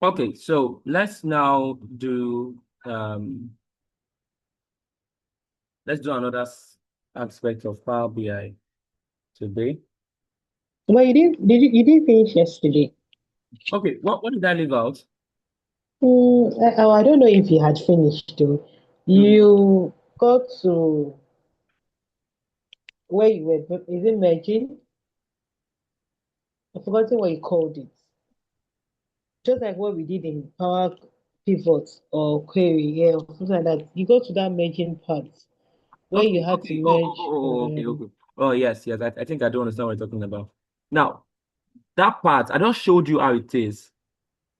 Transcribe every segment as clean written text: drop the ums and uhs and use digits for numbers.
Okay, so let's now do another aspect of Power BI today. But you didn't finish yesterday. Okay, what did I leave out? I don't know if you had finished though. Mm. You got to where you were, is it merging? I've forgotten what you called it. Just like what we did in Power Pivot or Query, yeah, or something like that. You go to that merging part where you Okay, had to okay. Oh, oh, merge. oh, oh, okay, okay. Oh, yes, yes. I think I don't understand what you're talking about. Now, that part, I just showed you how it is.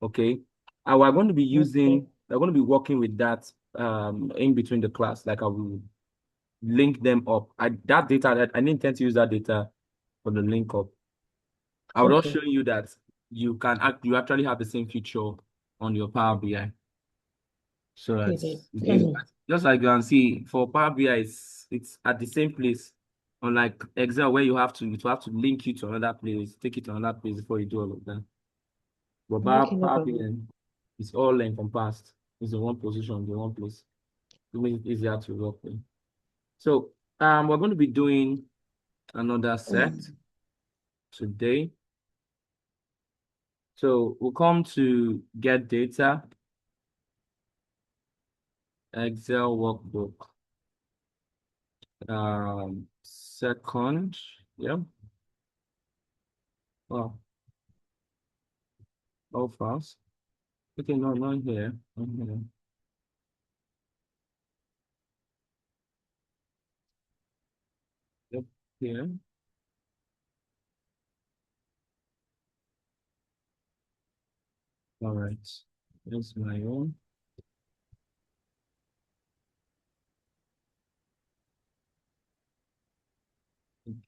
Okay. And we're going to be Okay, working with that in between the class. Like I will link them up. That data that I didn't intend to use that data for the link up. I will also okay, show you that you actually have the same feature on your Power BI. So okay that's it's then. just like you can see for Power BI, it's at the same place. Unlike Excel, where you have to link you to another place, take it to another place before you do all of that. But Okay, no Power problem. BI is all encompassed. It's in one position, in one place. It makes it easier to work with. So we're going to be doing another set today. So we'll come to get data, Excel workbook. Second, yeah. Oh, all fast. Okay, no, not here. Not here. Yep, here. All right. Here's my own.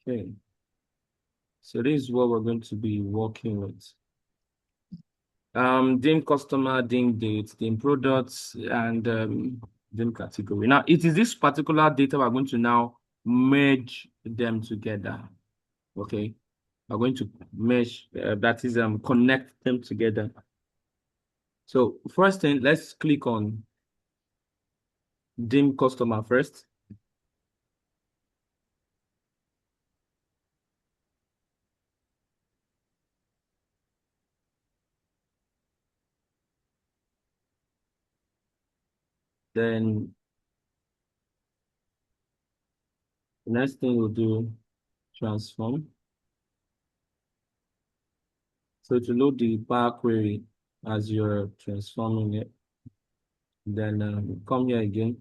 Okay. So this is what we're going to be working with. Dim customer, dim date, dim products, and dim category. Now, it is this particular data we're going to now merge them together. Okay. We're going to mesh, that is, connect them together. So first thing, let's click on dim customer first. Then the next thing we'll do, transform. So to load the Power Query as you're transforming it, then come here again.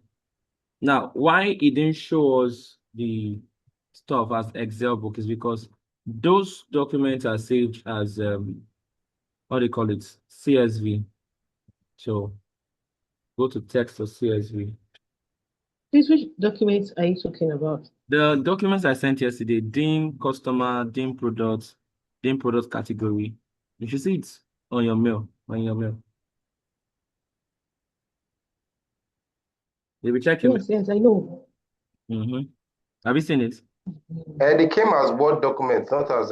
Now, why it didn't show us the stuff as Excel book is because those documents are saved as what do you call it? CSV. So go to text or CSV. Which documents are you talking about? The documents I sent yesterday, DIM customer, DIM products, DIM product category. You should see it on your mail. If you check your mail. Yes, yes, I know. Mm-hmm. Have you seen it? And it came as Word documents, not as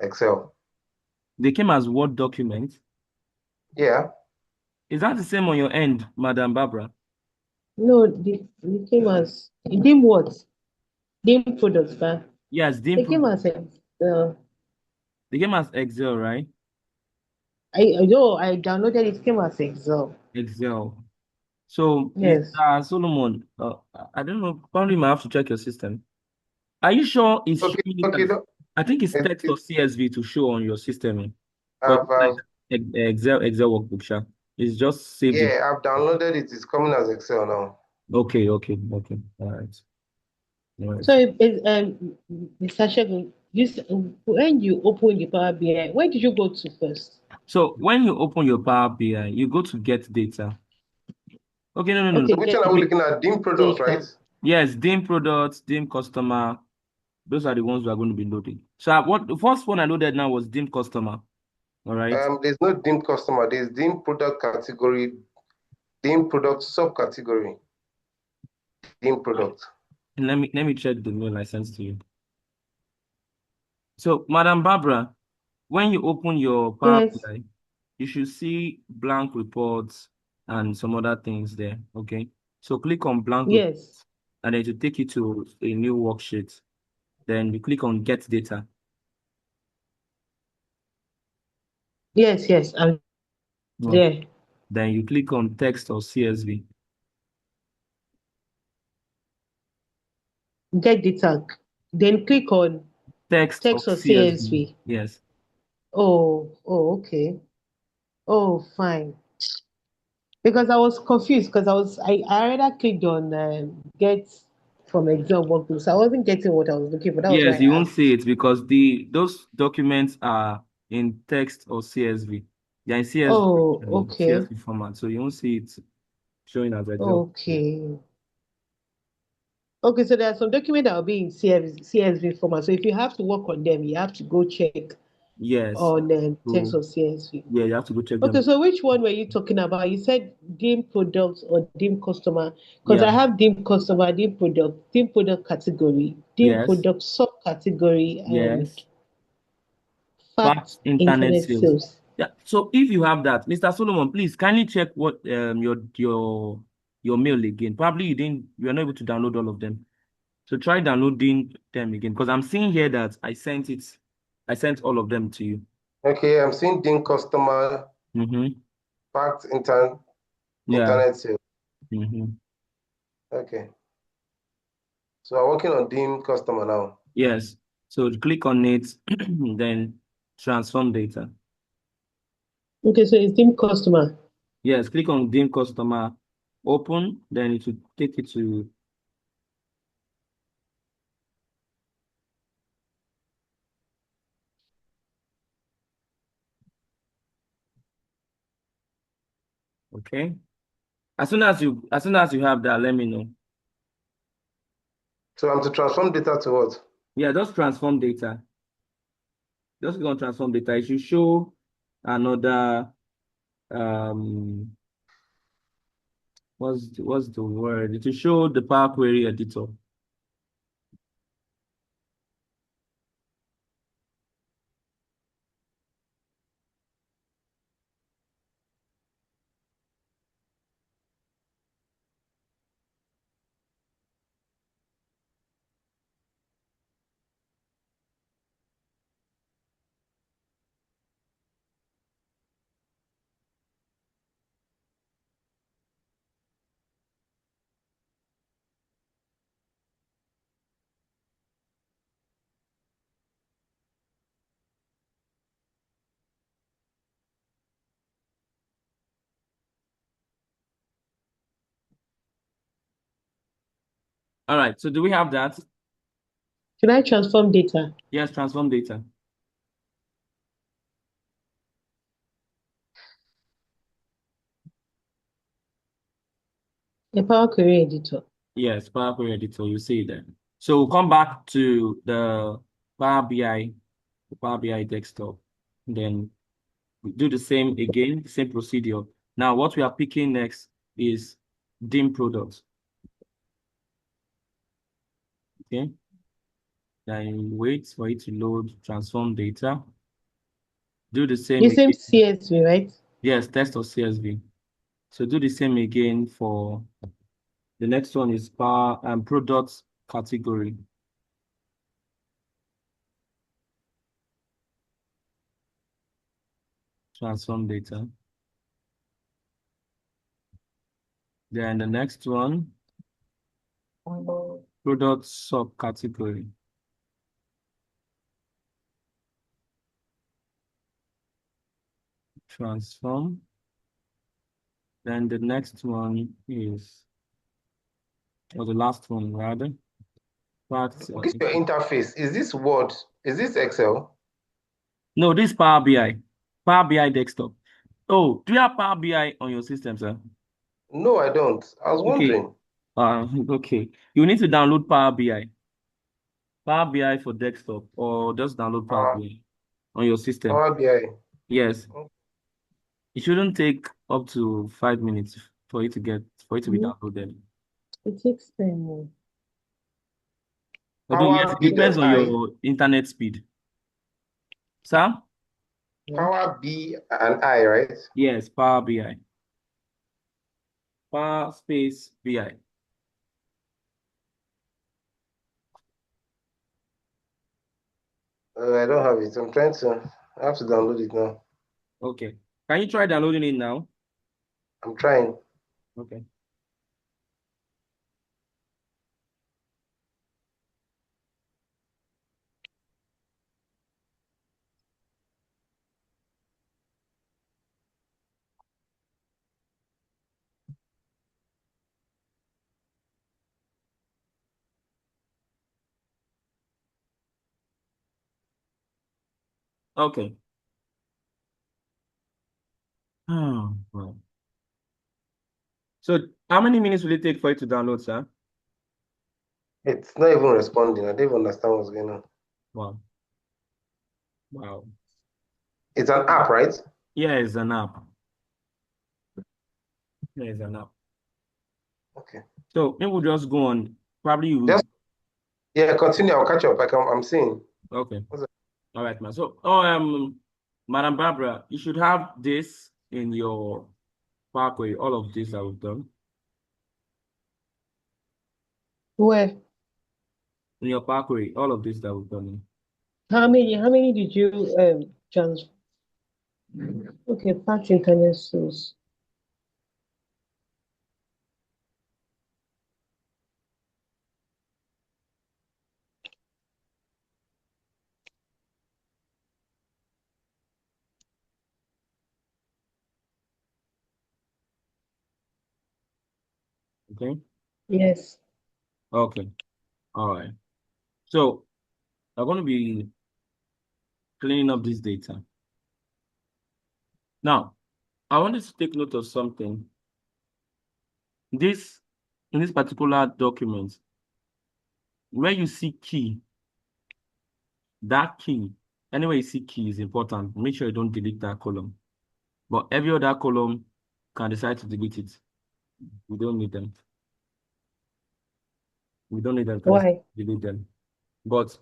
Excel. They came as Word documents. Yeah. Is that the same on your end, Madam Barbara? No, they came as it came what? Game products, but Yes, DIM they came product. as They came as Excel, right? I downloaded it, came as Excel. Excel. So, Yes. Mr. Solomon, I don't know, probably might have to check your system. Are you sure it's Okay. showing it Okay. as, I think it's It, text it, or CSV to show on your system. But I've, it's like I've, Excel workbook, sha. It's just saved in. yeah, I've downloaded it. It's coming as Excel now. Okay, okay, okay. All right. All right. So Mr. Shegun, when you open the Power BI, where did you go to first? So when you open your Power BI, you go to get data. Okay, no, no, no, no. So Okay, which get one are we looking at? DIM products, right? data. Yes, DIM products, DIM customer. Those are the ones we are going to be loading. So what the first one I loaded now was DIM customer. All right. There's no DIM customer. There's DIM product category, DIM product subcategory, DIM product. Let me check the mail I sent to you. So, Madam Barbara, when you open your Power Yes. BI, you should see blank reports and some other things there. Okay. So click on blank Yes. reports and then to take you to a new worksheet. Then you click on get data. Yes, yes, I'm Okay. there. Then you click on text or CSV. Get the tag. Then click on Text or text or CSV. CSV. Yes. Okay. Oh, fine. Because I was confused because I already clicked on get from Excel workbook, so I wasn't getting what I was looking for. That was why Yes, you I won't see asked. it because those documents are in text or CSV. They're in Oh, okay. CSV format, so you won't see it showing as Excel. Okay. Okay, so there are some documents that will be in CSV format. So if you have to work on them, you have to go check Yes. on text So or CSV. yeah, you have to go check Okay, them. so which one were you talking about? You said dim products or dim customer? Because Yeah. I have dim customer, dim product category, dim Yes. product subcategory, and Yes. fact Fact internet internet sales. sales. Yeah. So if you have that, Mr. Solomon, please kindly check what your mail again. Probably you are not able to download all of them. So try downloading them again because I'm seeing here that I sent all of them to you. Okay, I'm seeing Dean customer Mm-hmm. fact Yeah. internet sales. Mm-hmm. Okay, so I'm working on Dean customer now. Yes. So click on it, then transform data. Okay, so it's dim customer. Yes, click on dim customer, open, then it will take you to okay. As soon as you have that, let me know. So I'm to transform data to what? Yeah, just transform data. Just click on transform data. It should show another what's the word? It will show the Power Query editor. All right. So do we have that? Can I transform data? Yes, transform data. A Power Query editor. Yes, Power Query editor. You see it there. So we'll come back to the Power BI, the Power BI desktop. Then we do the same again, same procedure. Now, what we are picking next is dim products. Okay. Then wait for it to load, transform data. Do the same The same again. CSV, right? Yes, test or CSV. So do the same again for the next one is power and products category. Transform data. Then the next one, product subcategory. Transform. Then the next one is, or the last one rather, fact. Look at your interface. Is this Word? Is this Excel? No, this Power BI. Power BI desktop. Oh, do you have Power BI on your system, sir? No, I don't. I was Okay. wondering. Okay. You need to download Power BI. Power BI for desktop, or just download Power Power, BI on your system. Power BI. Yes. It shouldn't take up to 5 minutes for it to be Mhm. downloaded. It takes time. Oh. Although yes, Power it depends on BI. your internet speed. Sir? Power B and I, right? Yes, Power BI. Power space BI. I don't have it. I have to download it now. Okay. Can you try downloading it now? I'm trying. Okay. Okay. Oh, wow. So how many minutes will it take for it to download, sir? It's not even responding. I don't even understand what's going on. Wow. Wow. It's an app, right? Yeah, it's an app. Yeah, it's an app. Okay. So maybe we'll just go on. Probably you Just would. yeah, continue. I'll catch up. I'm seeing. Okay. What's that? All right, man. So, Madam Barbara, you should have this in your parkway. All of this that we've done Where? in your parkway. All of this that we've done. How many did you trans okay, patch internet source. Okay. Yes. Okay. All right. So I'm going to be cleaning up this data. Now, I want you to take note of something. This in this particular document, where you see key, that key, anywhere you see key is important. Make sure you don't delete that column. But every other column can decide to delete it. We don't need them. We don't need them. Can Why? delete them. But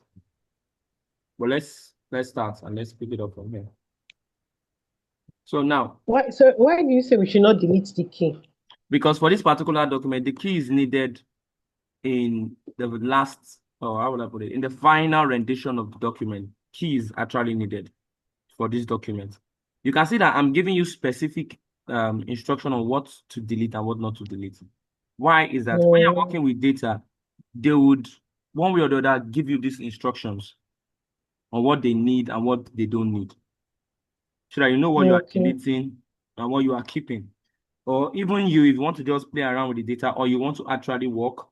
let's start and let's pick it up from here. So now, Why? So why do you say we should not delete the key? because for this particular document, the key is needed in the last, or how would I put it, in the final rendition of the document. Key is actually needed for this document. You can see that I'm giving you specific instruction on what to delete and what not to delete. Why is that? When you're working with data, they would, one way or the other, give you these instructions on what they need and what they don't need, so that you know what you are Okay. deleting and what you are keeping. Or even you, if you want to just play around with the data or you want to actually work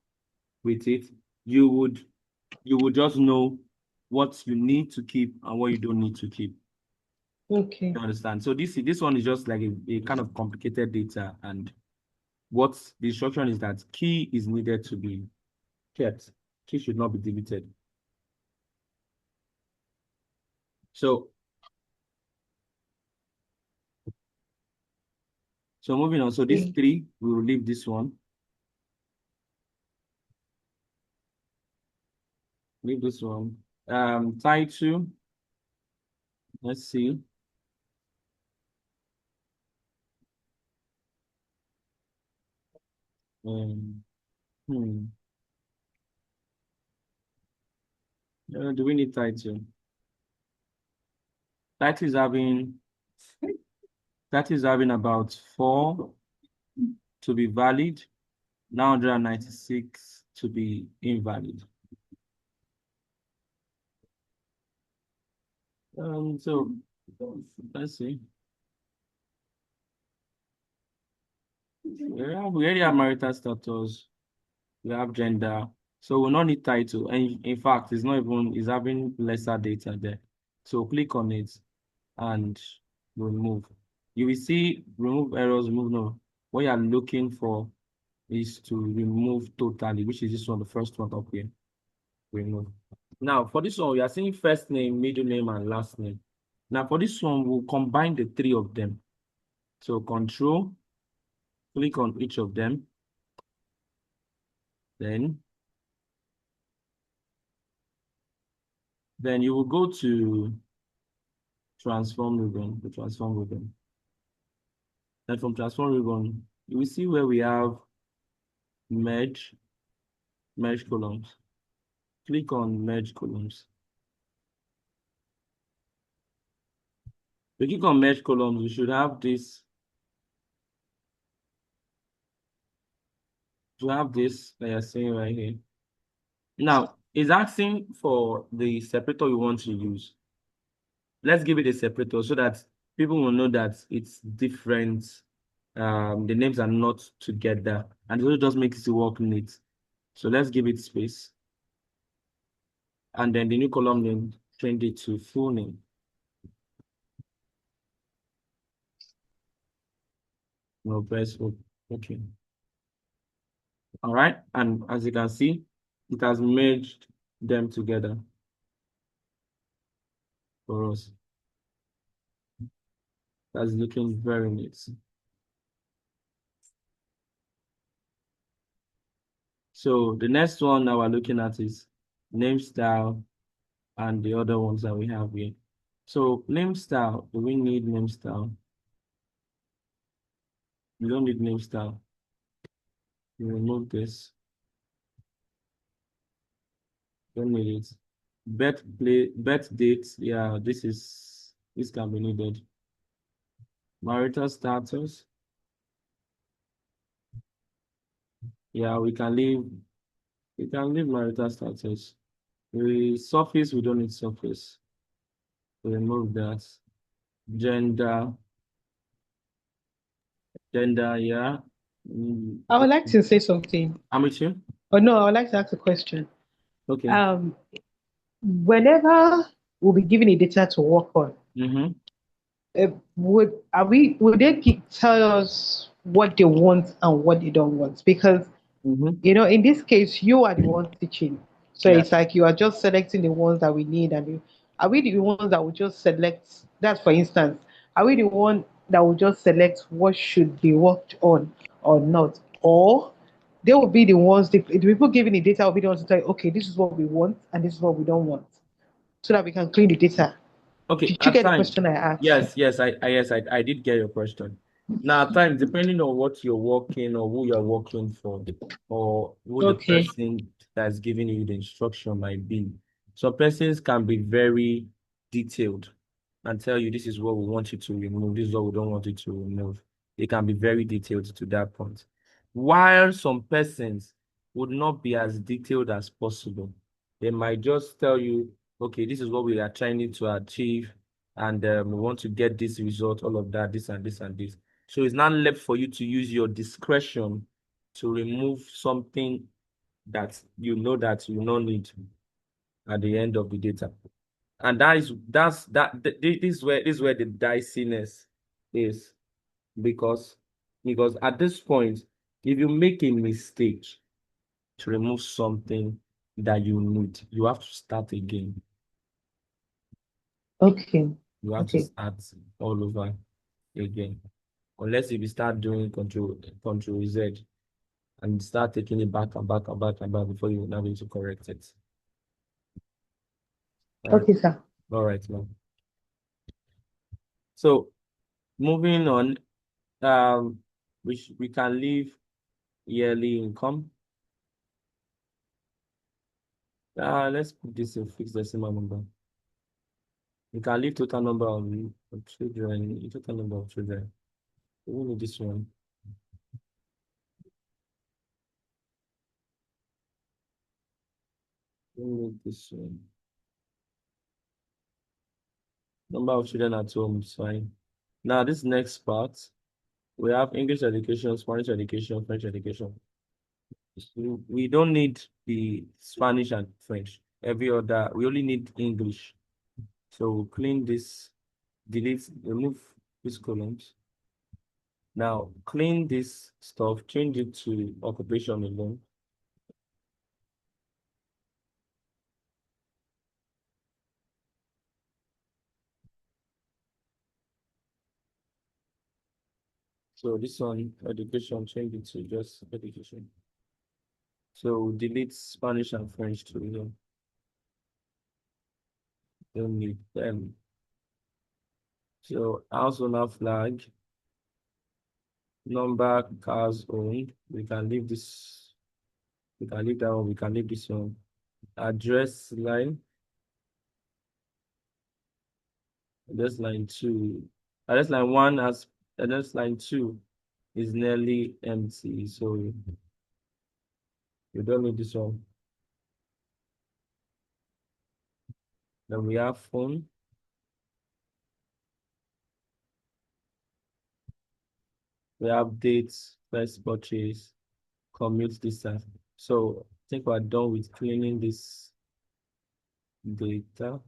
with it, you would just know what you need to keep and what you don't need to keep. Okay. You understand? So this one is just like a kind of complicated data, and what the instruction is that key is needed to be kept. Key should not be deleted. So moving on. So these three, we will leave this one. Leave this one. Title. Let's see. Um, hmm. Do we need title? Title is having about 4 to be valid, 996 to be invalid. So let's see. We already have marital status. We have gender. So we'll not need title. And in fact, it's having lesser data there. So click on it and remove. You will see remove errors, remove no. What you are looking for is to remove totally, which is this one, the first one up here. Remove. Now for this one, we are seeing first name, middle name, and last name. Now for this one, we'll combine the three of them. So control, click on each of them. Then you will go to transform ribbon, the transform ribbon. And from transform ribbon, you will see where we have merge, merge columns. Click on merge columns. If you click on merge columns, you should have this. You have this that you're seeing right here. Now, it's asking for the separator you want to use. Let's give it a separator so that people will know that it's different. The names are not together, and it just makes it work neat. So let's give it space. And then the new column name, change it to full name. No, press OK. All right, and as you can see, it has merged them together for us. That's looking very neat. So the next one that we're looking at is name style and the other ones that we have here. So name style, do we need name style? We don't need name style. We remove this. Don't need it. Bet date, yeah, this can be needed. Marital status. Yeah, we can leave marital status. Surface, we don't need surface. We remove that. Gender, yeah. I would like to say something. I'm with you. Oh no, I would like to ask a question. Okay. Whenever we'll be given a data to work on, Mm-hmm. would they tell us what they want and what they don't want? Because Mm-hmm. in this case, you are the one teaching. So Yeah. it's like you are just selecting the ones that we need, and are we the ones that will just select that, for instance? Are we the one that will just select what should be worked on or not? Or they will be the ones, the people giving the data will be the ones to tell you, okay, this is what we want and this is what we don't want, so that we can clean the data. Okay, Did you at get the times, question I asked? yes, I did get your question. Now, at times, depending on what you're working or who you're working for, or who the Okay. person that's giving you the instruction might be. Some persons can be very detailed and tell you this is what we want you to remove, this is what we don't want you to remove. They can be very detailed to that point. While some persons would not be as detailed as possible. They might just tell you, okay, this is what we are trying to achieve, and we want to get this result, all of that, this and this and this. So it's not left for you to use your discretion to remove something that you know that you don't need at the end of the data. And this is where the diciness is, because at this point, if you make a mistake to remove something that you need, you have to start again. Okay. You have to Okay. start all over again. Unless if you start doing control Z and start taking it back and back and back and back before you're able to correct it. All right. Okay, sir. All right, now. So moving on, we can leave yearly income. Let's put this in fixed decimal number. We can leave total number of children, total number of children. We need this one. We need this one. Number of children at home is fine. Now, this next part, we have English education, Spanish education, French education. We don't need the Spanish and French. Every other, we only need English. So we'll clean this, delete, remove these columns. Now, clean this stuff, change it to occupation alone. So this one, education, change it to just education. So delete Spanish and French to here. Don't need them. So house owner flag, number cars owned. We can leave this. We can leave that one. We can leave this one. Address line. Address line two. Address line one has address line two is nearly empty. So you don't need this one. Then we have phone. We have dates, first purchase, commute distance. So I think we're done with cleaning this data.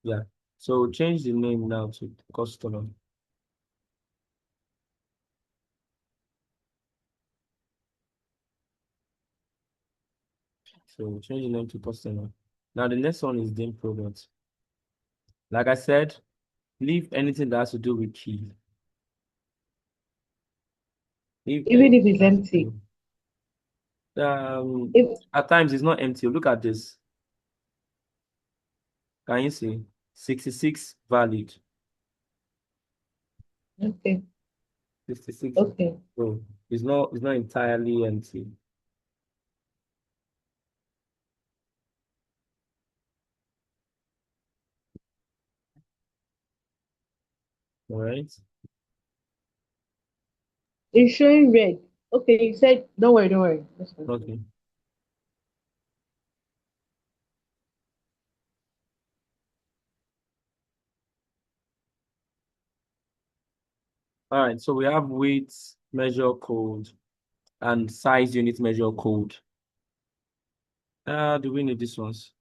Yeah. So change the name now to customer. So change the name to customer. Now the next one is dim product. Like I said, leave anything that has to do with key. Leave Even if anything it's that has to empty. do. If At times it's not empty. Look at this. Can you see? 66 valid. okay, 66. okay. So it's not entirely empty. All right. It's showing red. Okay, you said don't worry, don't worry. That's fine. Okay. All right. So we have weight measure code and size unit measure code. Do we need these ones?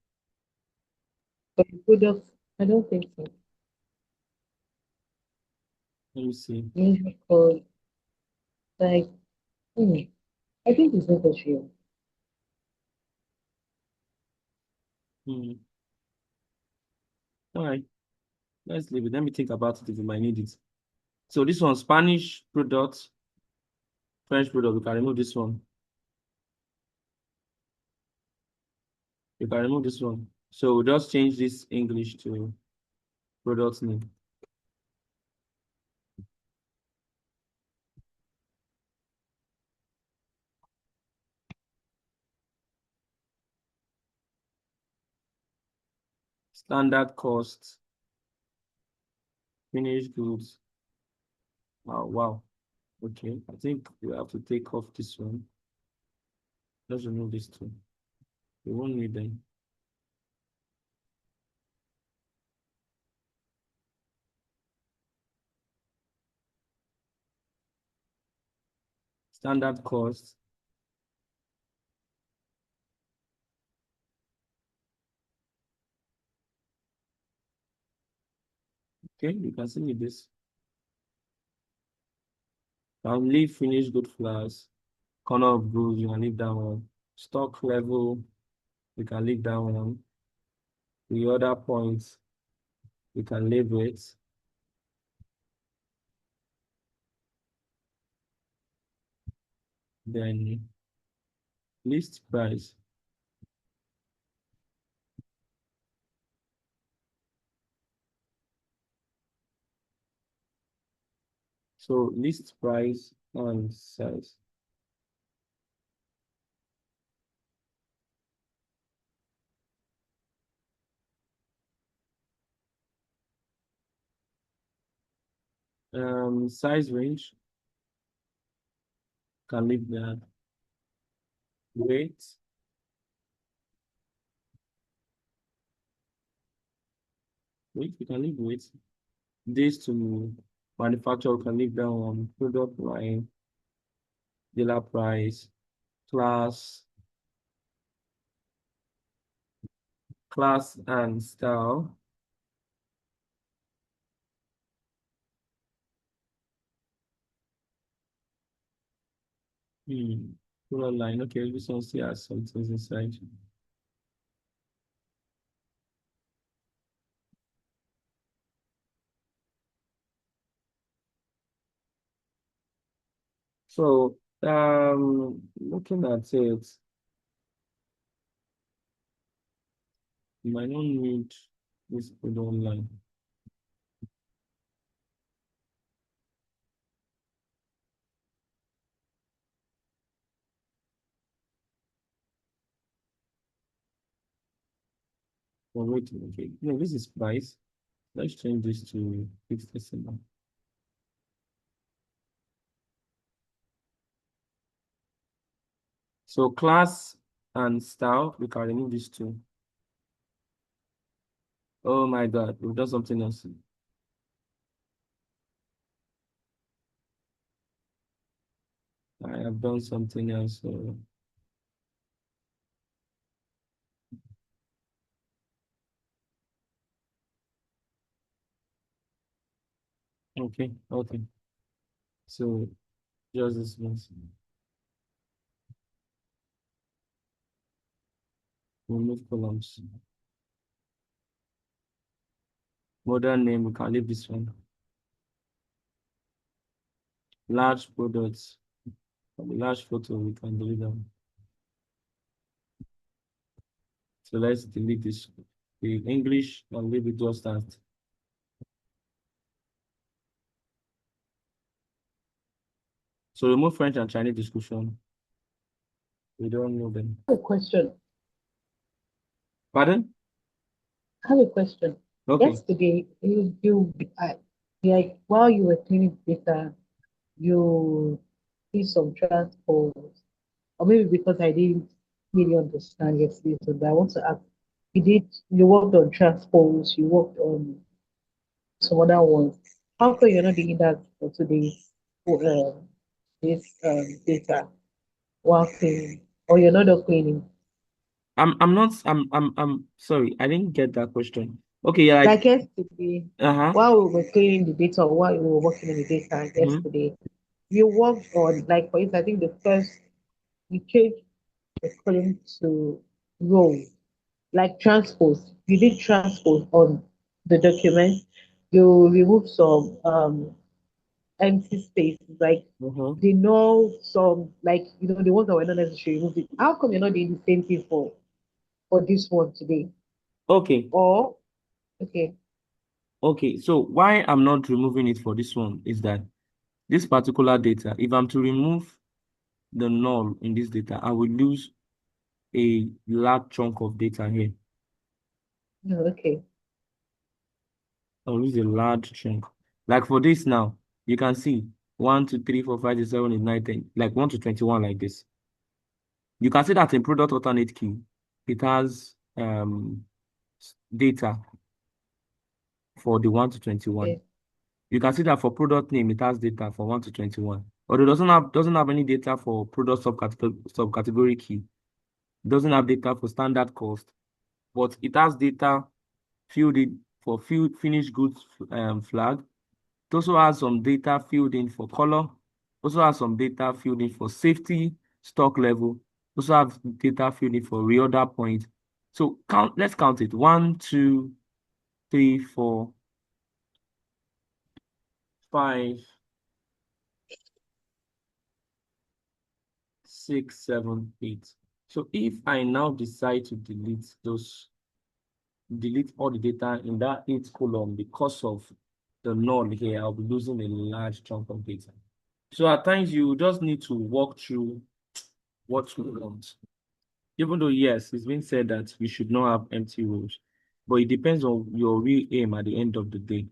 For the product, I don't think so. Let me see. Measure code, like, I think it's not sure. Hmm. All right. Let's leave it. Let me think about it if we might need it. So this one, Spanish product, French product. We can remove this one. We can remove this one. So we'll just change this English to product name. Standard cost, finished goods. Wow, wow. Okay, I think we have to take off this one. Let's remove this two. We won't need them. Standard cost. Okay, you can see with this. I'll leave finished good flowers. Corner of goods, you can leave that one. Stock level, we can leave that one. The other points, we can leave it. Then list price. So list price and size. Size range, can leave that. Weight, we can leave weight. Days to manufacture, we can leave that one. Product line, dealer price, class, class and style. Hmm. Product line, okay, this one still has some things inside. So, looking at it, you might not need. This code online. Oh, wait, okay. No, this is price. Let's change this to fixed decimal. So class and style, we can remove these two. Oh my God, we've done something else. I have done something else. Okay, okay. So just this one. Remove columns. Modern name, we can leave this one. Large products. Large photo, we can delete them. So let's delete this. The English, and leave it just that. So remove French and Chinese description. We don't know them. I have a question. Pardon? I have a question. Okay. Yesterday, like while you were cleaning data, you did some transport, or maybe because I didn't really understand yesterday, so I want to ask, you worked on transpose, you worked on some other ones. How come you're not doing that for today's for this data while cleaning? Or you're not done cleaning? I'm not I'm sorry, I didn't get that question. Okay, yeah, like Like yesterday, uh-huh. while we were cleaning the data, or while we were working on the data Mm-hmm. yesterday, you worked on, like for instance, I think the first you changed the column to row, like transpose. You did transpose on the document. You remove some empty spaces, like Mm-hmm. they know some, like the ones that were not necessary, remove it. How come you're not doing the same thing for this one today? Okay. Or okay, Okay. So why I'm not removing it for this one is that this particular data, if I'm to remove the null in this data, I will lose a large chunk of data here. no, okay, I'll lose a large chunk. Like for this now, you can see 1, 2, 3, 4, 5, 6, 7, 8, 9, 10, like 1 to 21 like this. You can see that in product alternate key, it has data for the 1 to 21. okay, You can see that for product name, it has data for 1 to 21. But it doesn't have any data for product subcategory key. It doesn't have data for standard cost, but it has data filled in for finished goods flag. It also has some data filled in for color. Also has some data filled in for safety, stock level. Also have data filled in for reorder point. So let's count it. 1, 2, 3, 4, 5, 6, 7, 8. So if I now decide to delete all the data in that 8 column because of the null here, I'll be losing a large chunk of data. So at times you just need to walk through what you want. Even though, yes, it's been said that we should not have empty rows, but it depends on your real aim at the end of the day.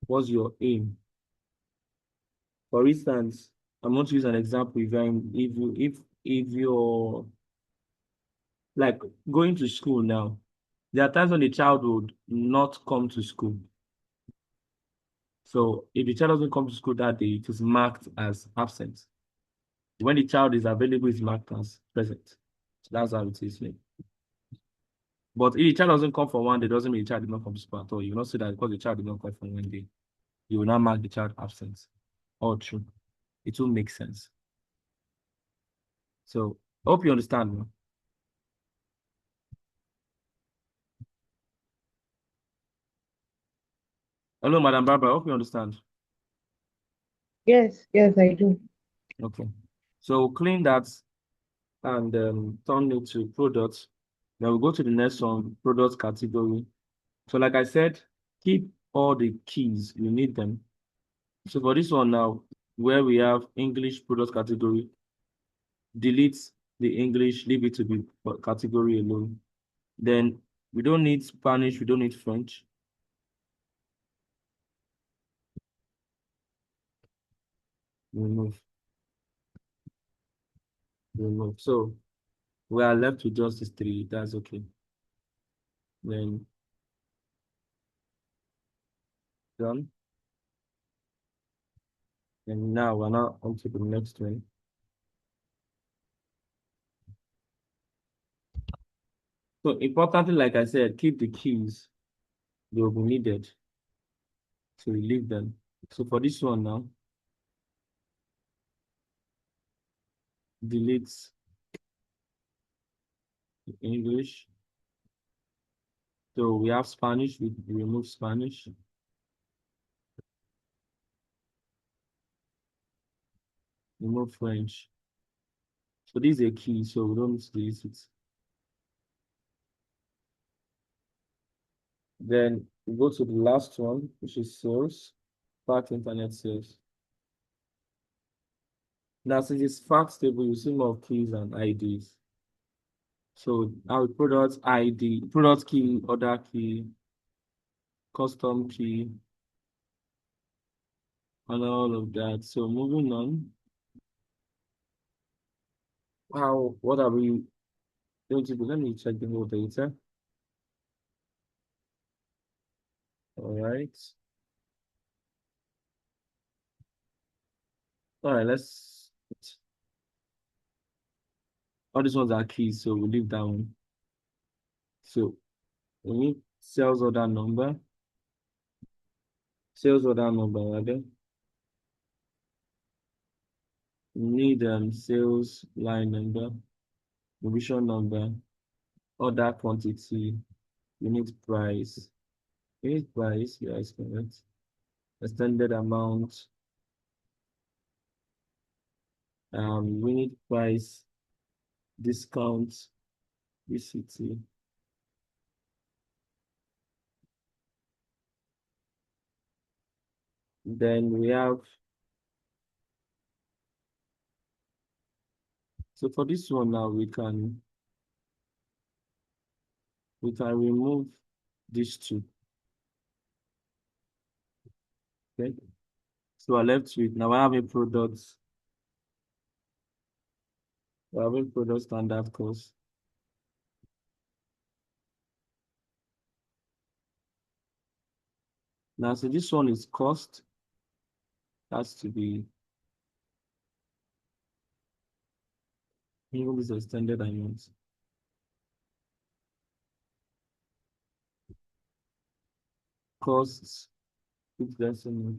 What's your aim? For instance, I'm going to use an example. If you're like going to school now, there are times when the child would not come to school. So if the child doesn't come to school that day, it is marked as absent. When the child is available, it's marked as present. So that's how it is here. But if the child doesn't come for one day, doesn't mean the child did not come to school at all. You will not say that because the child did not come for one day, you will not mark the child absent. All true. It will make sense. So I hope you understand. No? Hello, Madam Barbara. I hope you understand. yes, yes, I do. Okay. So clean that and turn it to product. Then we go to the next one, product category. So like I said, keep all the keys, you need them. So for this one now, where we have English product category, delete the English, leave it to be category alone. Then we don't need Spanish, we don't need French. Remove. Remove. So we are left with just these three. That's okay. Then done. And now we're now on to the next one. So importantly, like I said, keep the keys. They will be needed. So we leave them. So for this one now, delete the English. So we have Spanish, we remove Spanish. Remove French. So this is a key, so we don't need to delete it. Then we go to the last one, which is sales, fact internet sales. Now, since it's fact table, you see more keys and IDs. So our product ID, product key, order key, custom key, and all of that. So moving on, what are we going to do? Let me check the whole data. All right. All right, all these ones are keys, so we'll leave that one. So we need sales order number, rather. We need sales line number, division number, order quantity, we need price. We need price, yeah, it's correct. Extended amount, we need price, discount, VCT. Then we have, so for this one now, we can remove these two. Okay. So I left with, now I have a product. We have a product standard cost. Now, so this one is cost. Has to be, even this extended amount. Costs, fixed decimal.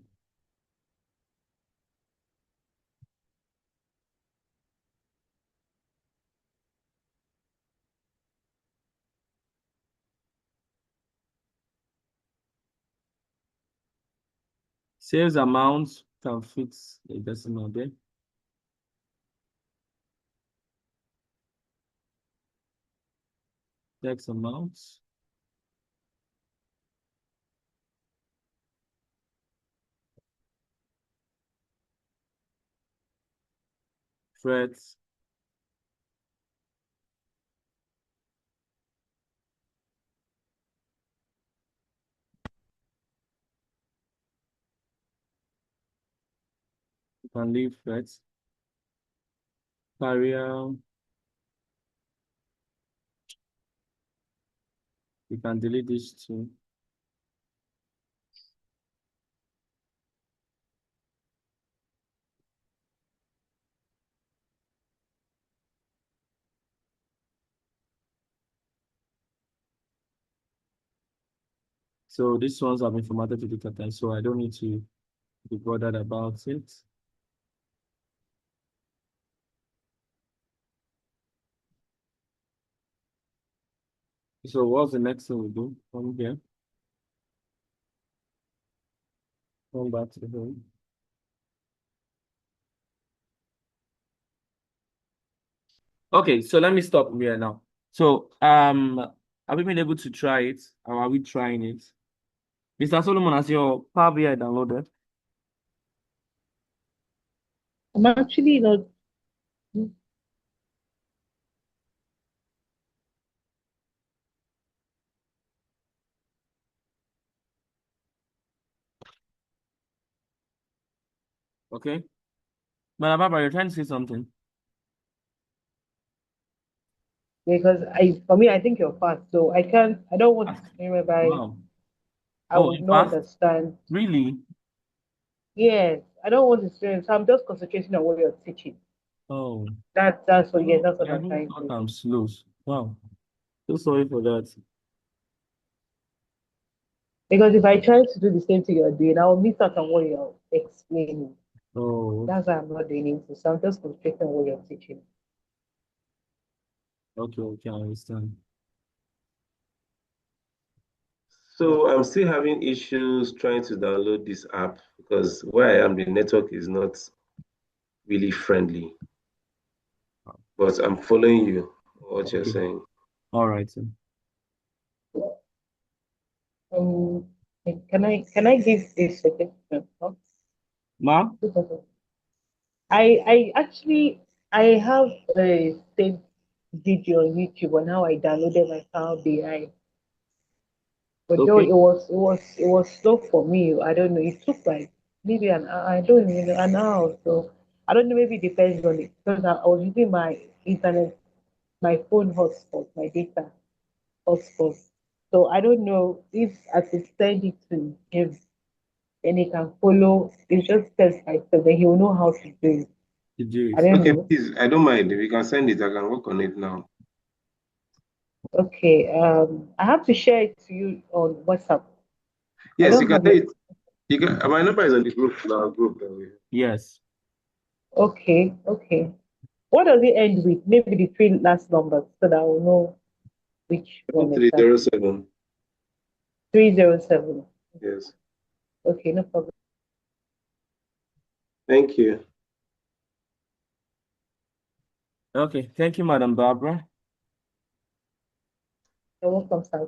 Sales amount can fix a decimal there. X amounts. Threads. You can leave threads. Carrier. You can delete this too. So these ones have been formatted to data type, so I don't need to be bothered about it. So what's the next thing we do from here? Come back to the home. Okay, so let me stop here now. So, have we been able to try it, or are we trying it? Mr. Solomon, has your Power BI downloaded? I'm actually not. Okay. But Barbara, you're trying to say something. Because for me, I think you're fast. So I don't want to Fast. explain whereby Wow. I Oh, would I'm not fast? understand. Really? Yes, I don't want to explain. So I'm just concentrating on what you're teaching. Oh. That's what, yeah, Oh, that's what I I'm really trying thought to. I'm slow. Wow. So sorry for that. Because if I try to do the same thing you're doing, I'll miss out on what you're explaining. Oh, That's why I'm not doing it. So I'm just concentrating on what you're teaching. okay, okay, I understand. So I'm still having issues trying to download this app because where I am, the network is not really friendly. But I'm following you, what you're Okay. saying. All right. Sir. Um, can I give a suggestion? Huh? Ma'am? I actually I have a saved video on YouTube on how I downloaded my Power BI. But though Okay. it was slow for me. I don't know. It took like maybe an hour. I don't even know, an hour or so. I don't know. Maybe it depends on it because I was using my internet, my phone hotspot, my data hotspot. So I don't know if I could send it to him and he can follow. It's just step by step. Then he will know how to do it. The do I it. don't Okay, know. please, I don't mind. If you can send it, I can work on it now. Okay. I have to share it to you on WhatsApp. I Yes, you don't can have say your. it. You can. My number is on the group, our group. Yes. Okay. Okay. What does it end with? Maybe the three last numbers so that I will know which one exactly. 307. 307. Yes. Okay, no problem. Thank you. Okay. Thank you, Madam Barbara. You're welcome, sir.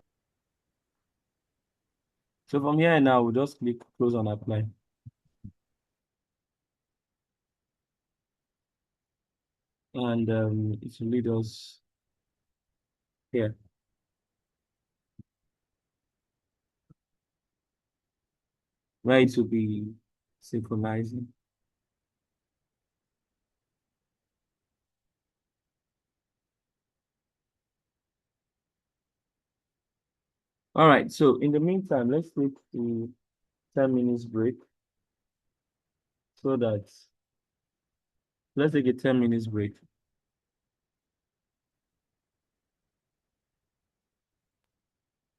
So from here now, we'll just click close on apply. And it will lead us here, where it will be synchronizing. All right. So in the meantime, let's take a 10 minutes break so that let's take a 10 minutes break.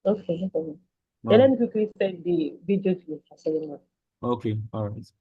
Okay, no problem. Then let Wow. me quickly send the video to you. Okay. All right.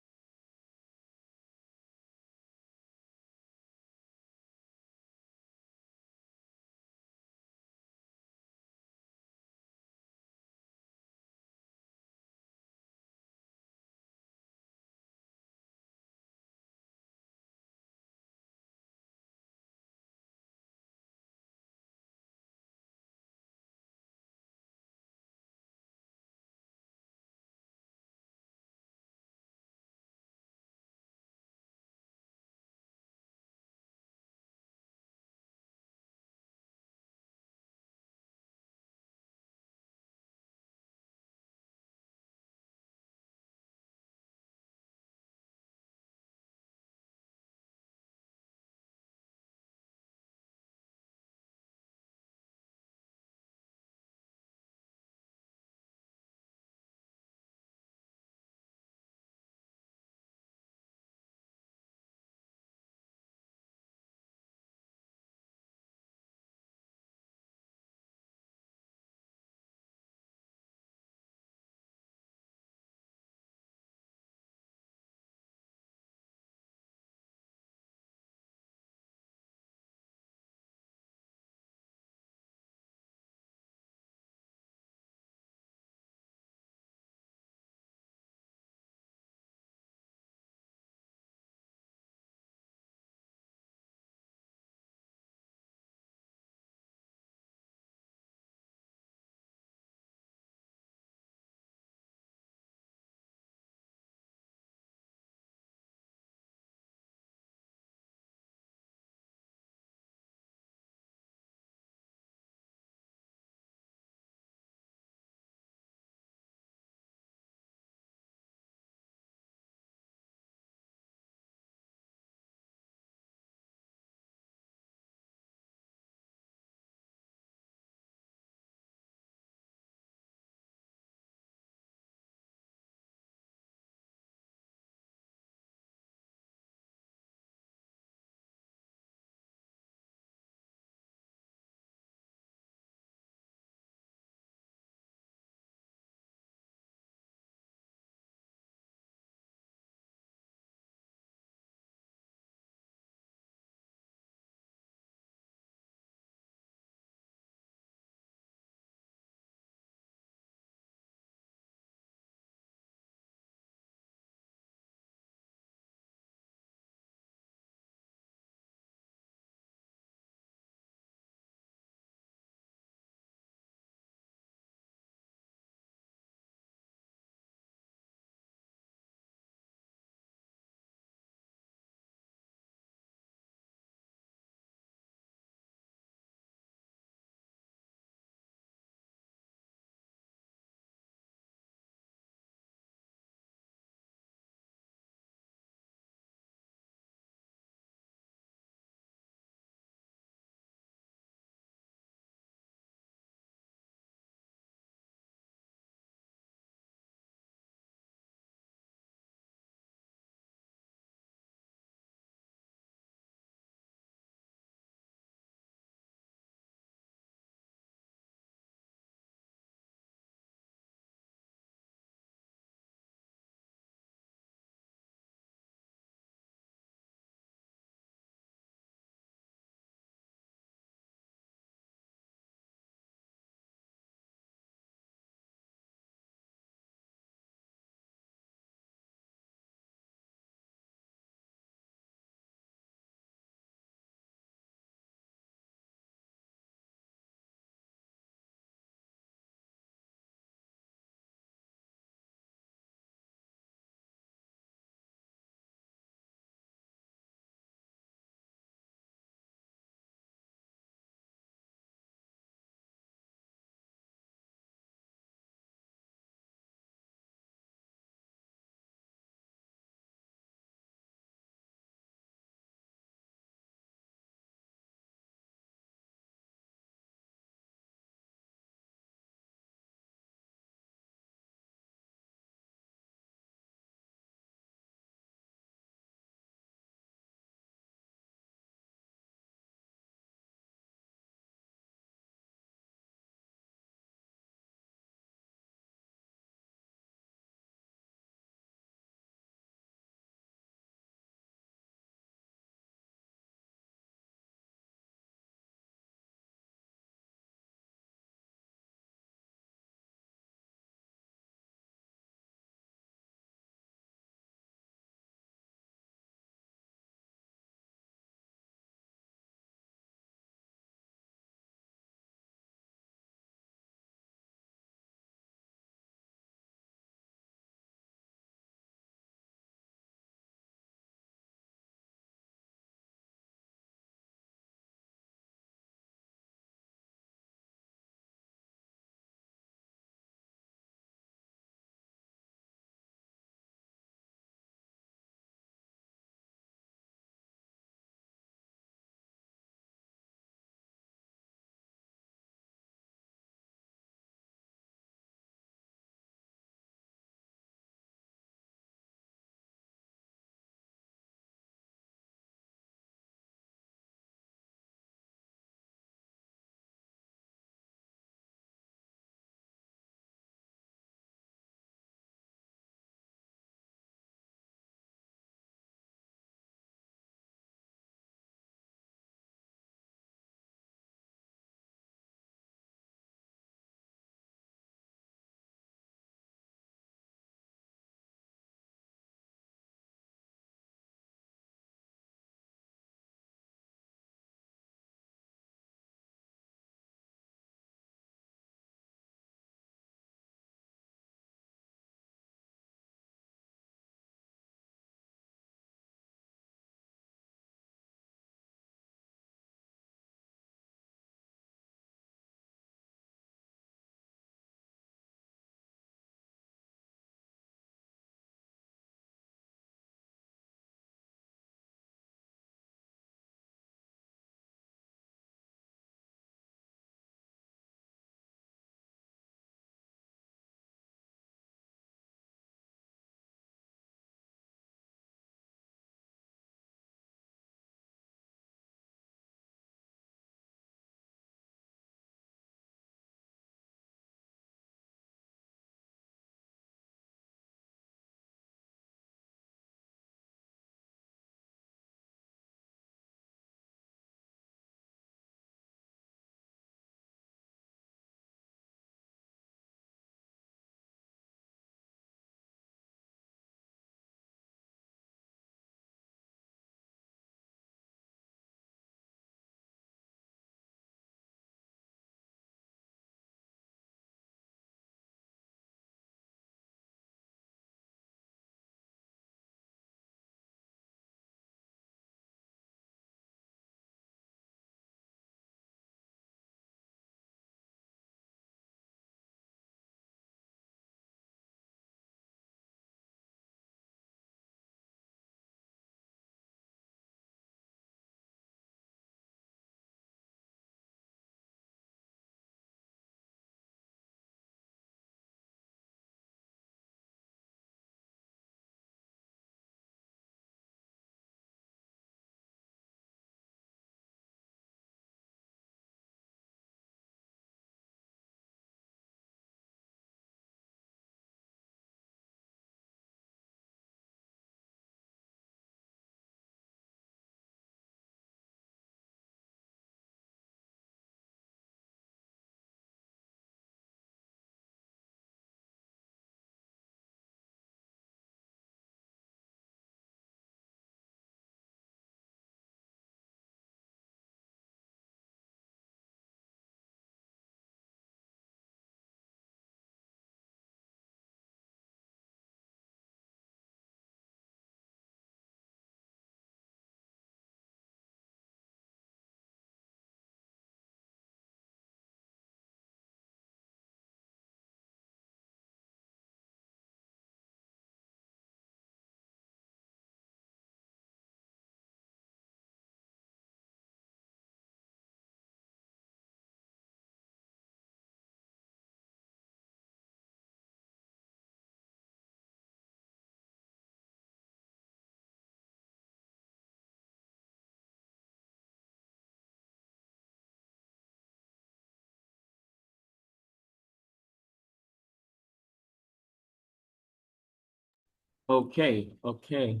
Okay, okay.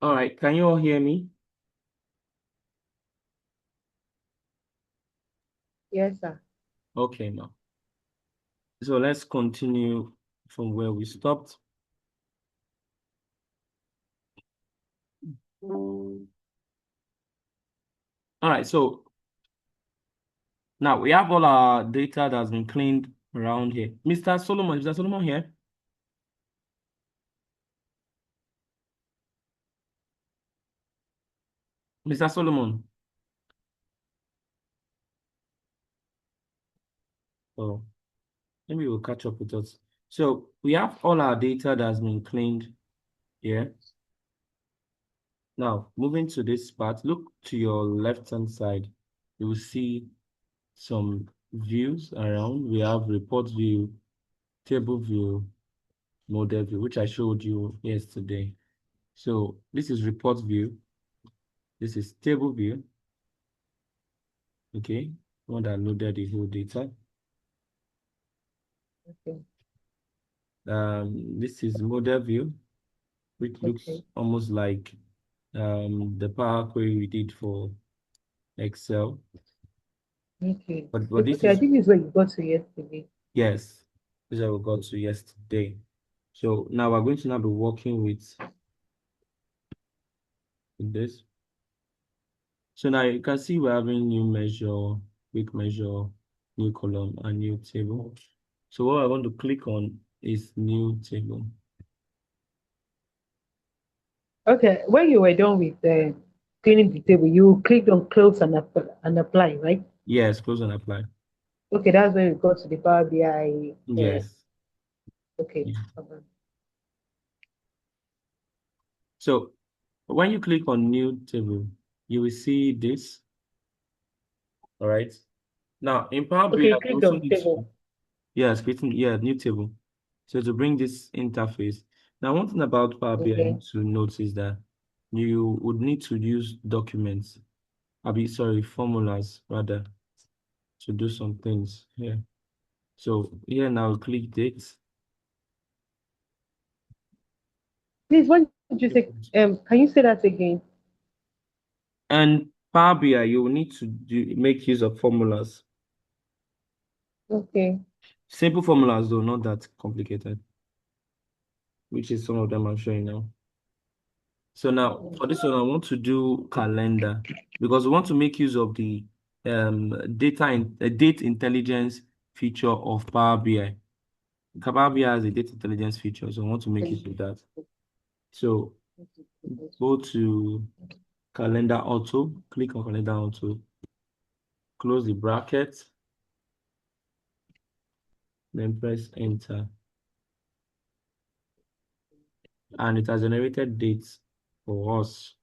All right, can you all hear me? Yes, sir. Okay, now. So let's continue from where we stopped. All right, so now we have all our data that's been cleaned around here. Mr. Solomon, is Mr. Solomon here? Mr. Solomon. Oh, maybe we'll catch up with us. So we have all our data that's been cleaned here. Now, moving to this part, look to your left-hand side. You will see some views around. We have report view, table view, model view, which I showed you yesterday. So this is report view. This is table view. Okay, one that loaded the whole data. Okay. This is model view, which looks Okay. almost like the Power Query we did for Excel. Okay. But this Okay, I is, think this is what you got to yesterday. yes, this is what we got to yesterday. So now we're going to now be working with this. So now you can see we're having new measure, quick measure, new column, and new table. So what I want to click on is new table. Okay, when you were done with cleaning the table, you clicked on close and apply, right? Yes, close and apply. Okay, that's when we got to the Power BI. Yes. Okay. Yeah. So when you click on new table, you will see this. All right. Now in Power BI, Okay, you you clicked also on need to, table. yes, creating, yeah, new table. So to bring this interface. Now, one thing about Power BI I Okay. need to note is that you would need to use documents. Sorry, formulas rather, to do some things here. So here now click date. Please, what did you say? Can you say that again? And Power BI, you will need to make use of formulas. Okay. Simple formulas though, not that complicated, which is some of them I'm showing now. So now for this one, I want to do calendar because we want to make use of the date intelligence feature of Power BI. Power BI has a data intelligence feature, so I want to make use of that. So go to calendar auto, click on calendar auto, close the bracket, then press enter. And it has generated dates for us.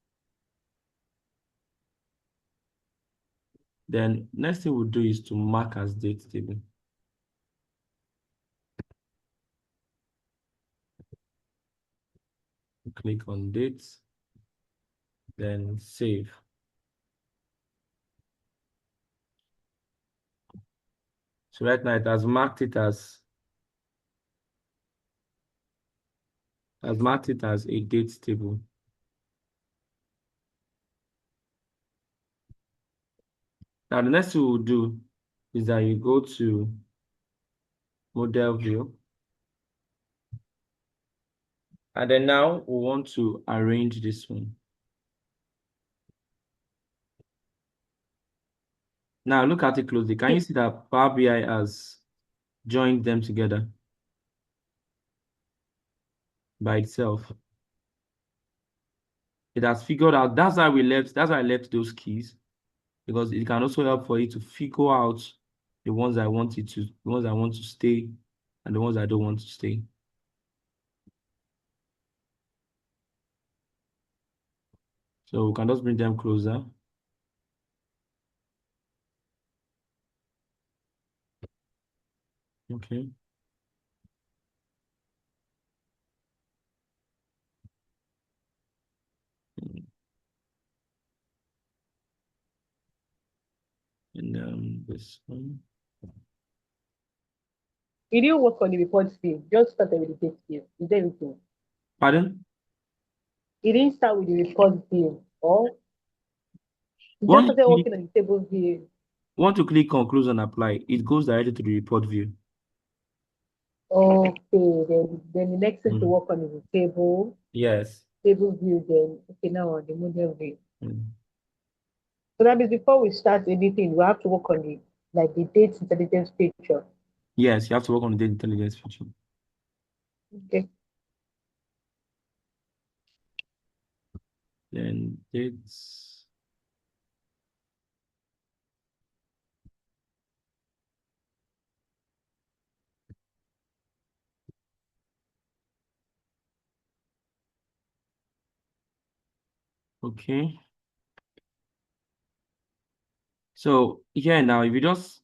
Then next thing we'll do is to mark as date table. Click on dates, then save. So right now it has marked it as a date table. Now the next thing we'll do is that you go to model view. And then now we want to arrange this one. Now look at it closely. Can you see that Power BI has joined them together by itself? It has figured out, that's why I left those keys, because it can also help for you to figure out the ones I want to stay and the ones I don't want to stay. So we can just bring them closer. Okay. And this one. You didn't work on the report view. Just started with the date view. Is there anything? Pardon? It didn't start with the report view, or it just Once started you click, working on the table view. want to click conclude and apply, it goes directly to the report view. Okay, then the next thing to Mm. work on is the Yes. table view. Then okay, now on the model view. Mm. So that means before we start anything, we have to work on the like the data intelligence feature. Yes, you have to work on the data intelligence feature. Okay. Then it's okay. So here now, if you just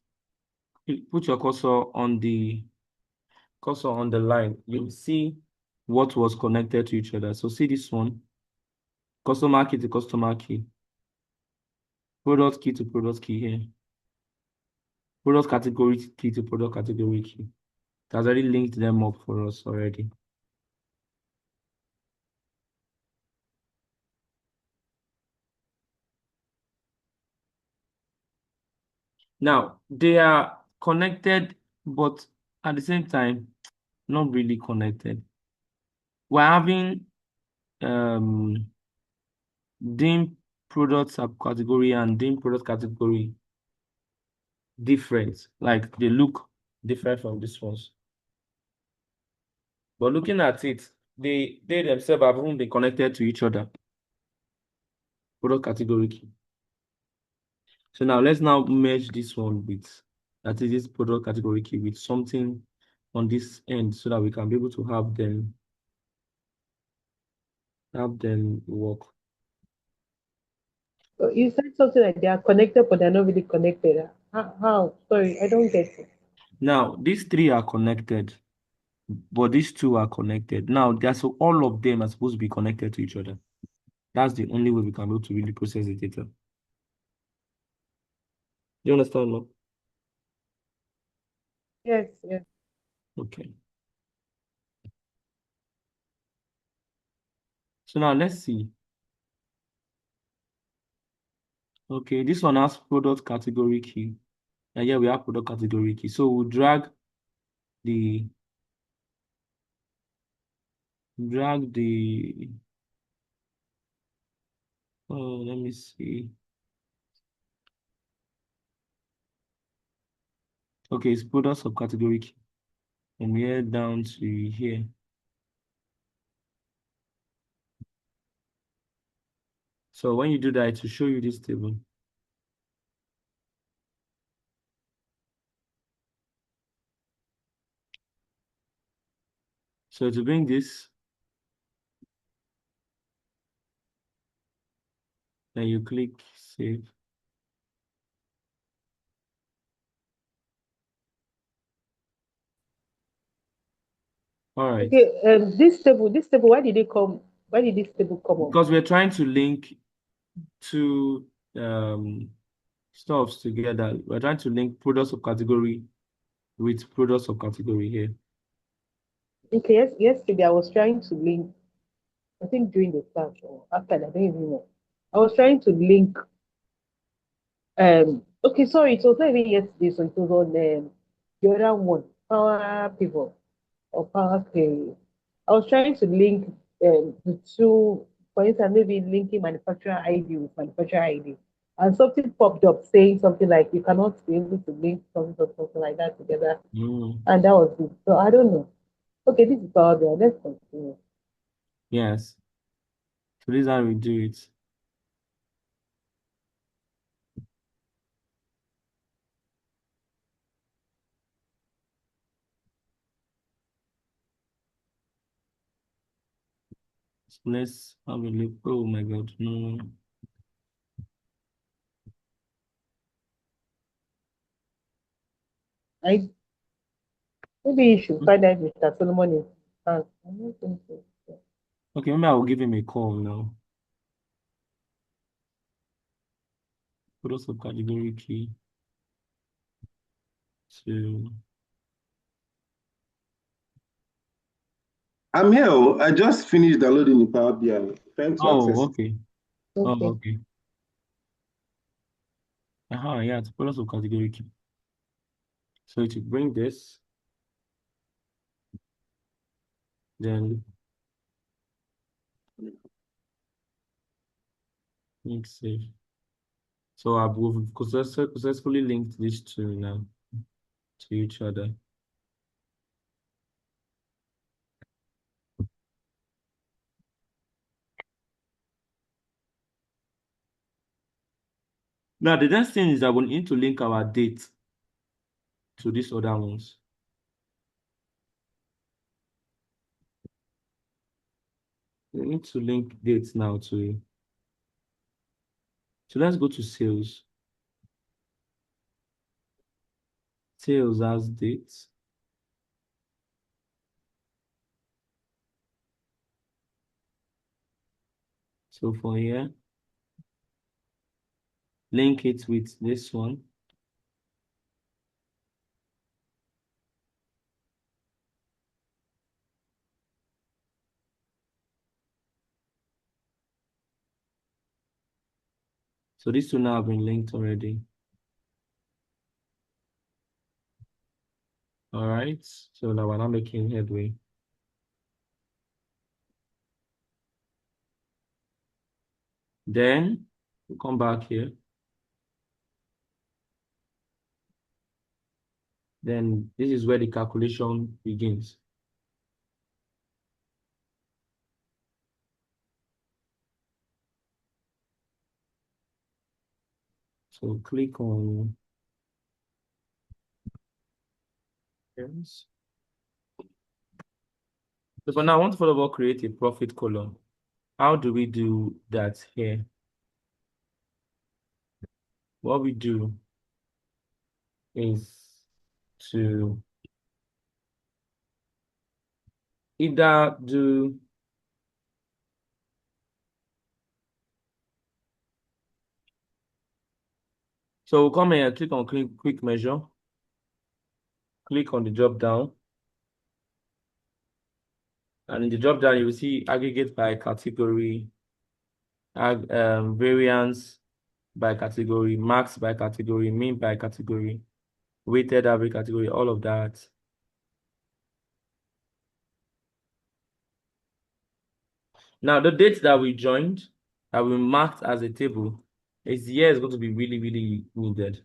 put your cursor on the line, you'll see what was connected to each other. So see this one, customer key to customer key, product key to product key here, product category key to product category key. It has already linked them up for us already. Now they are connected, but at the same time, not really connected. We're having dim product subcategory and dim product category different. Like they look different from these ones. But looking at it, they themselves have even been connected to each other. Product category key. So now let's now merge this one with that is this product category key with something on this end so that we can be able to have them work. So you said something like they are connected, but they're not really connected. How? Sorry, I don't get it. Now these three are connected, but these two are connected. Now that's all of them are supposed to be connected to each other. That's the only way we can be able to really process the data. You understand, no? Yes, yes. Okay. So now let's see. Okay, this one has product category key. And here we have product category key. So we'll the drag the let me see. Okay, it's product subcategory key. And here down to here. So when you do that, it will show you this table. So to bring this, then you click save. All right. Okay. This table. Why did it come? Why did this table come up? Because we're trying to link two stuffs together. We're trying to link product subcategory with product subcategory here. Okay. Yes. Yesterday I was trying to link. I think during the class or after that, I don't even know. I was trying to link. Okay. Sorry. It was not even yesterday. So it was on the other one. Power pivot or power query. I was trying to link the two, for instance, maybe linking manufacturer ID with manufacturer ID. And something popped up saying something like you cannot be able to link something or something like that together. Mm. And that was it. So I don't know. Okay, this is Power BI. Let's continue. Yes. So this is how we do it. So let's have a look. Oh my God, no. I maybe you should find out if Mr. Solomon is I don't think so. Okay, maybe I will give him a call now. Put us a category key to I'm here. Oh. I just finished downloading the Power BI, trying to Oh, access it. okay. Oh, Okay. okay. Yeah, it's plus of category key. So to bring this, then link save. So we've successfully linked these two now to each other. Now, the next thing is that we need to link our date to these other ones. We need to link dates now to. So let's go to sales. Sales as dates. So for here, link it with this one. So these two now have been linked already. All right. So now we're not making headway. Then we come back here. Then this is where the calculation begins. So click on yes. So for now, I want to first of all create a profit column. How do we do that here? What we do is to either do so we'll come here, click on quick measure, click on the drop down, and in the drop down you will see aggregate by category, variance by category, max by category, mean by category, weighted average category, all of that. Now the dates that we joined, that we marked as a table, is here is going to be really, really needed.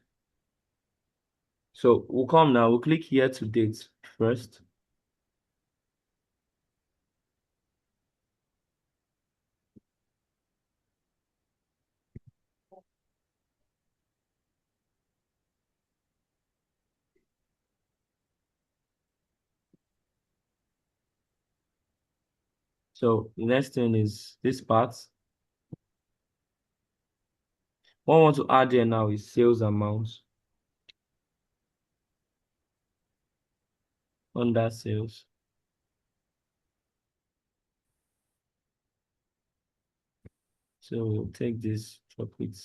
So we'll come now, we'll click here to date first. So the next thing is this part. What I want to add here now is sales amounts under sales. So we'll take this, drop it.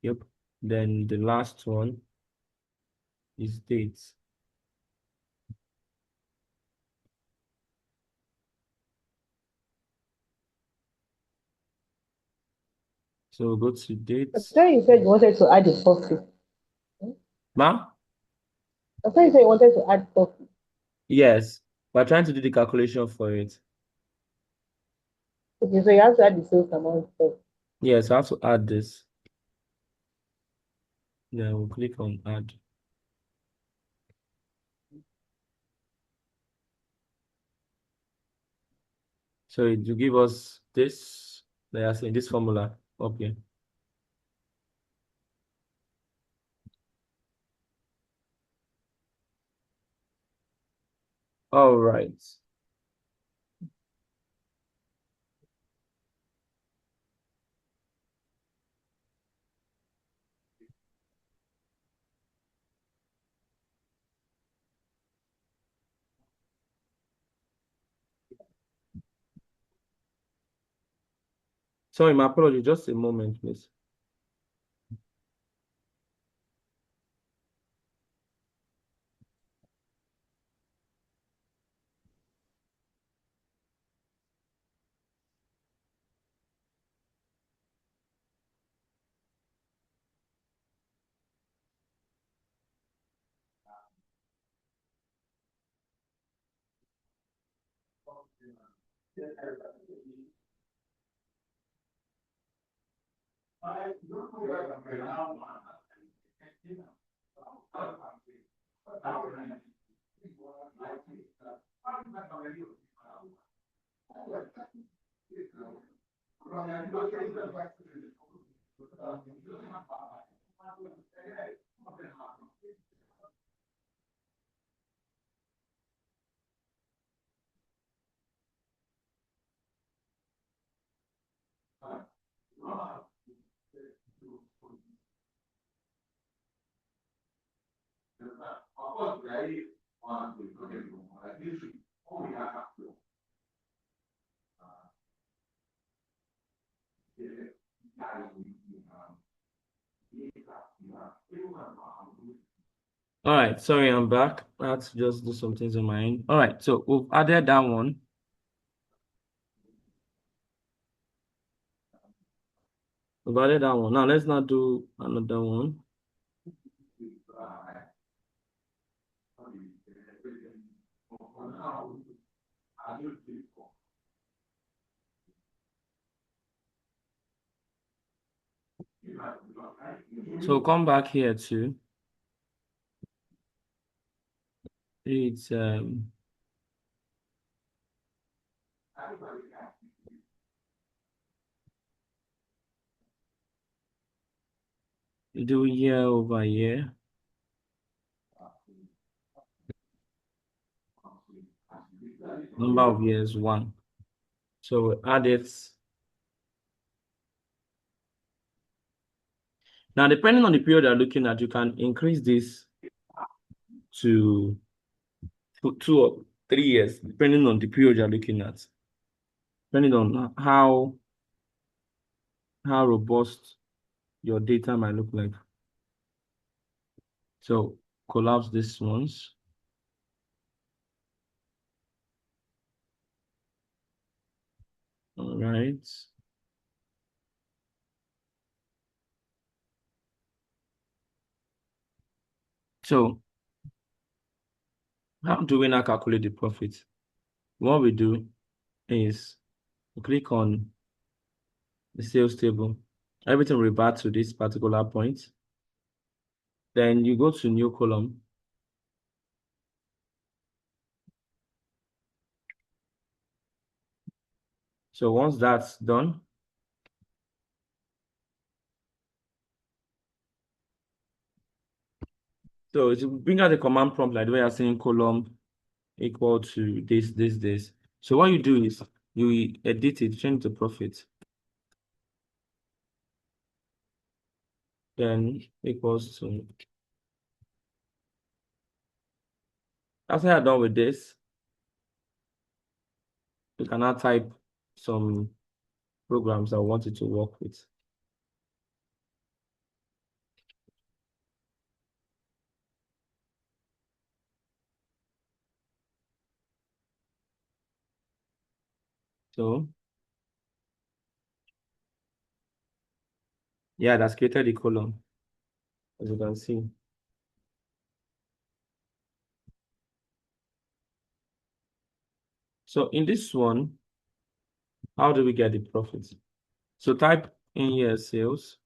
Yep. Then the last one is dates. So we'll go to But dates. then you said you wanted to add a profit. Ma? I thought you said you wanted to add profit. Yes. We're trying to do the calculation for it. Okay, so you have to add the sales amount first. Yes, I have to add this. Then we'll click on add. So it will give us this, they are saying this formula up here. All right. Sorry, my apology, just a moment, please. All right, sorry, I'm back. I had to just do some things on my end. All right, so we've added that one. We've added that one. Now let's not do another one. So come back here too. It's you do year over year. Number of years, 1. So we add it. Now, depending on the period you're looking at, you can increase this to 2 or 3 years, depending on the period you're looking at, depending on how robust your data might look like. So collapse this ones. All right. So how do we now calculate the profit? What we do is we click on the sales table. Everything revert to this particular point. Then you go to new column. So once that's done, so it will bring out the command prompt like the way you're saying column equal to this. So what you do is you edit it, change the profit. Then equals to. After you're done with this, you can now type some programs I want it to work with. So yeah, that's created the column, as you can see. So in this one, how do we get the profit? So type in here sales.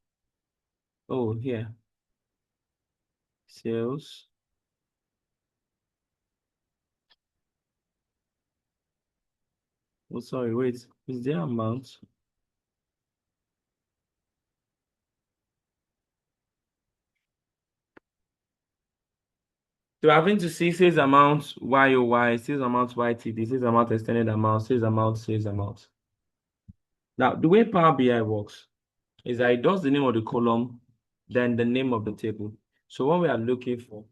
Oh, here. Sales. Oh, sorry, wait. Is there amount? So having to see sales amount YOY, sales amount YTD, sales amount extended amount, sales amount, sales amount. Now, the way Power BI works is that it does the name of the column, then the name of the table. So what we are looking for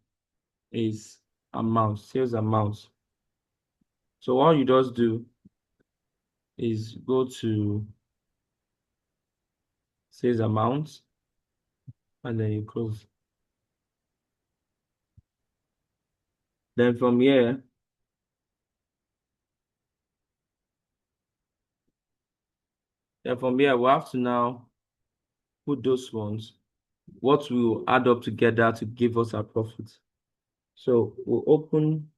is amount, sales amount. So all you just do is go to sales amount, and then you close. Then from here, we have to now put those ones, what will add up together to give us our profit. So we'll open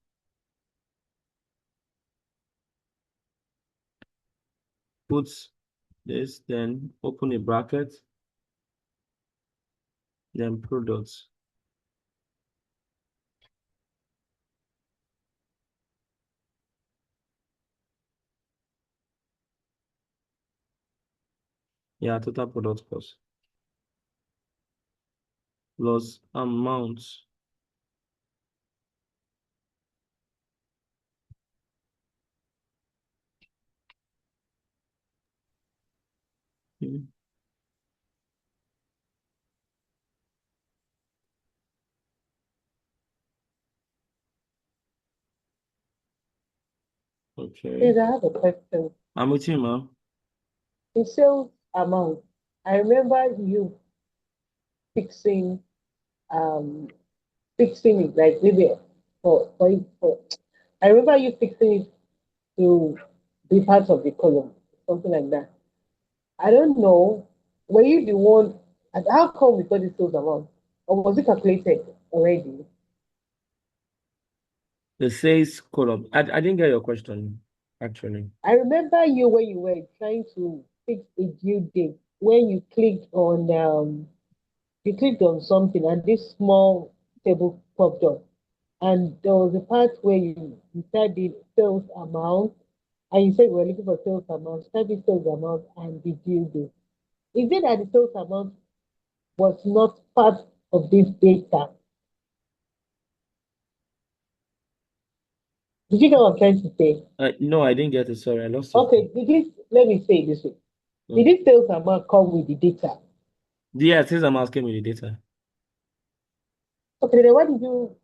put this, then open a bracket, then products. Yeah, total product cost plus amount. Hmm. Okay. Please, I have a question. I'm with you, ma'am. The sales amount. I remember you fixing um fixing it like maybe for I remember you fixing it to be part of the column, something like that. I don't know. Were you the one? And how come we got the sales amount? Or was it calculated already? The sales column. I didn't get your question, actually. I remember you when you were trying to fix a due date when you clicked on something and this small table popped up. And there was a part where you typed in sales amount and you said we were looking for sales amount, type in sales amount and the due date. Is it that the sales amount was not part of this data? Did you get what I'm trying to say? No, I didn't get it. Sorry, I lost it. Okay, let me say it this way. Did Mm. this sales amount come with the data? Yeah, since I'm asking me the data. Okay, then why did you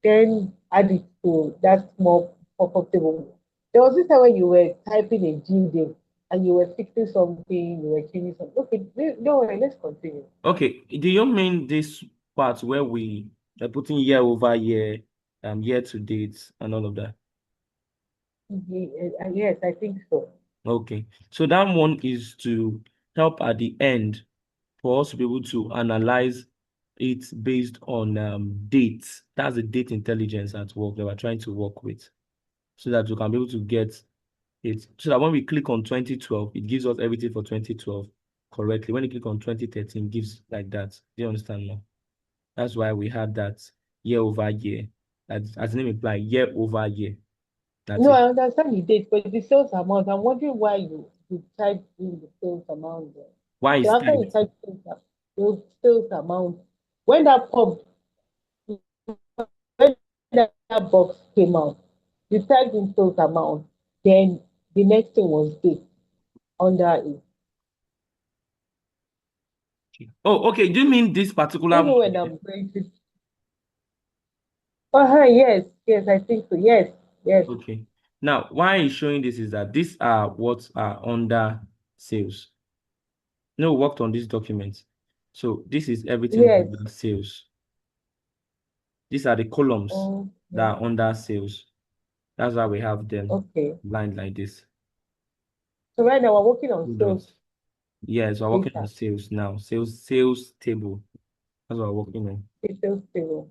then add it to that small pop-up table? There was this time when you were typing a due date and you were fixing something, you were changing something. Okay, no worry, let's continue. Okay, do you mean this part where we are putting year over year, year to date, and all of that? Yes, I think so. Okay, so that one is to help at the end for us to be able to analyze it based on dates. That's the date intelligence at work that we're trying to work with, so that we can be able to get it. So that when we click on 2012, it gives us everything for 2012 correctly. When you click on 2013, it gives like that. Do you understand now? That's why we had that year over year. As the name implies, year over year. That's No, it. I understand the date, but the sales amount, I'm wondering why you typed in the sales amount there. Why So is after you typed? type sales amount, when that pop, when that box came out, you typed in sales amount, then the next thing was date under it. Oh, okay. Do you mean this particular Even one when here? I'm going to, yes, yes, I think so. Yes, yes, Okay. Now, why I'm showing this is that these are what are under sales. No, we worked on this document. So this is everything yes. under sales. These are the columns that Okay, are under sales. That's why we have them okay. lined like this. So right now we're working on sales Dots. Yes, we're working on data, sales now. Sales table. That's what we're working on. the sales table.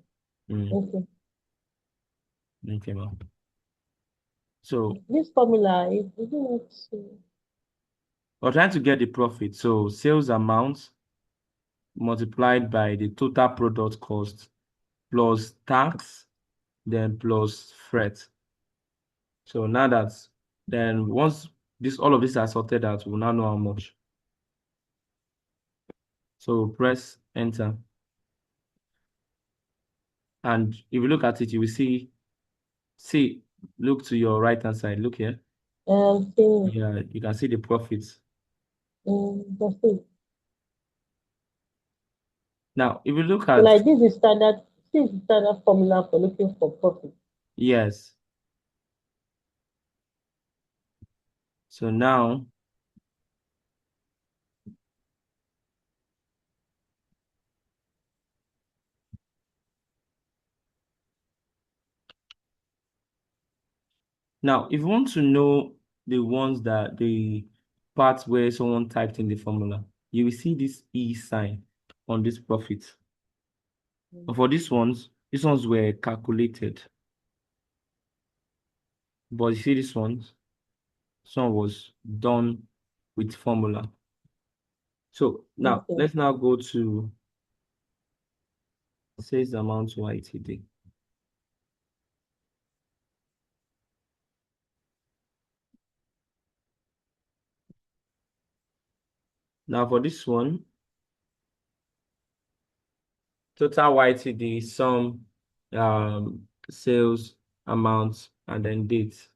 Mm, Okay. okay, ma'am. So This formula is not we're trying to get the profit. So sales amount multiplied by the total product cost plus tax, then plus freight. So now that's then once this all of this are sorted out, we'll now know how much. So press enter. And if you look at it, you will see, look to your right hand side. Look here. thing. Yeah, you can see the profits. That's it. Now, if you look So at like this is standard formula for looking for profit. yes, so now if you want to know the parts where someone typed in the formula, you will see this E sign on this profit. But for these ones were calculated. But you see these ones? This one was done with formula. So now Okay. let's now go to sales amount YTD. Now for this one, total YTD, sum, sales amount, and then date.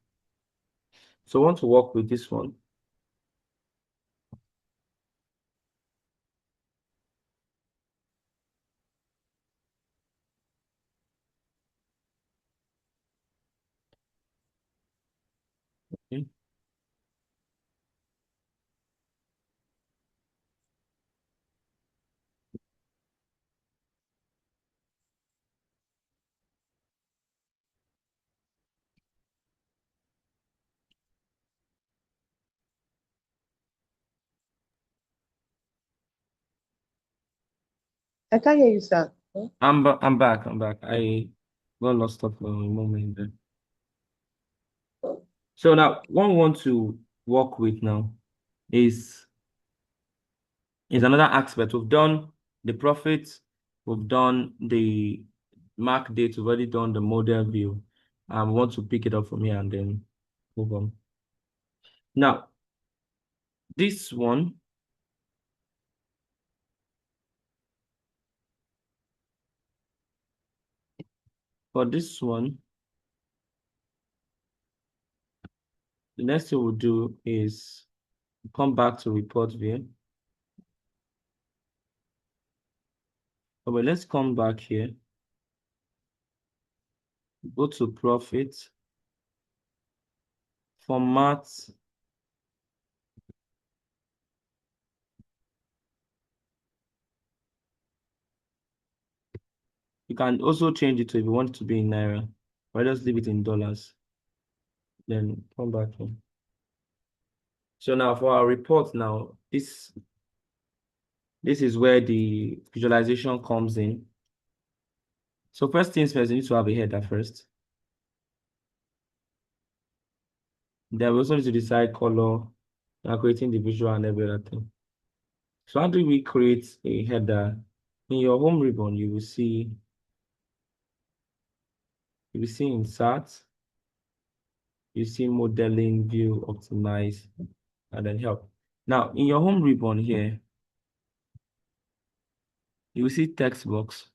So I want to work with this one. Okay. I can't hear you, sir. I'm back. I'm back. I got lost up for a moment there. So now what we want to work with now is another aspect. We've done the profits, we've done the mark date, we've already done the model view. We want to pick it up from here and then move on. Now, this one, for this one, the next thing we'll do is come back to report view. Okay, let's come back here. Go to profit, format, you can also change it to if you want it to be in Naira, or just leave it in dollars. Then come back here. So now for our report now, this is where the visualization comes in. So first things first, you need to have a header first. Then we also need to decide color, creating the visual and every other thing. So how do we create a header? In your home ribbon, you will see insert, you see modeling, view, optimize, and then help. Now in your home ribbon here, you will see text box.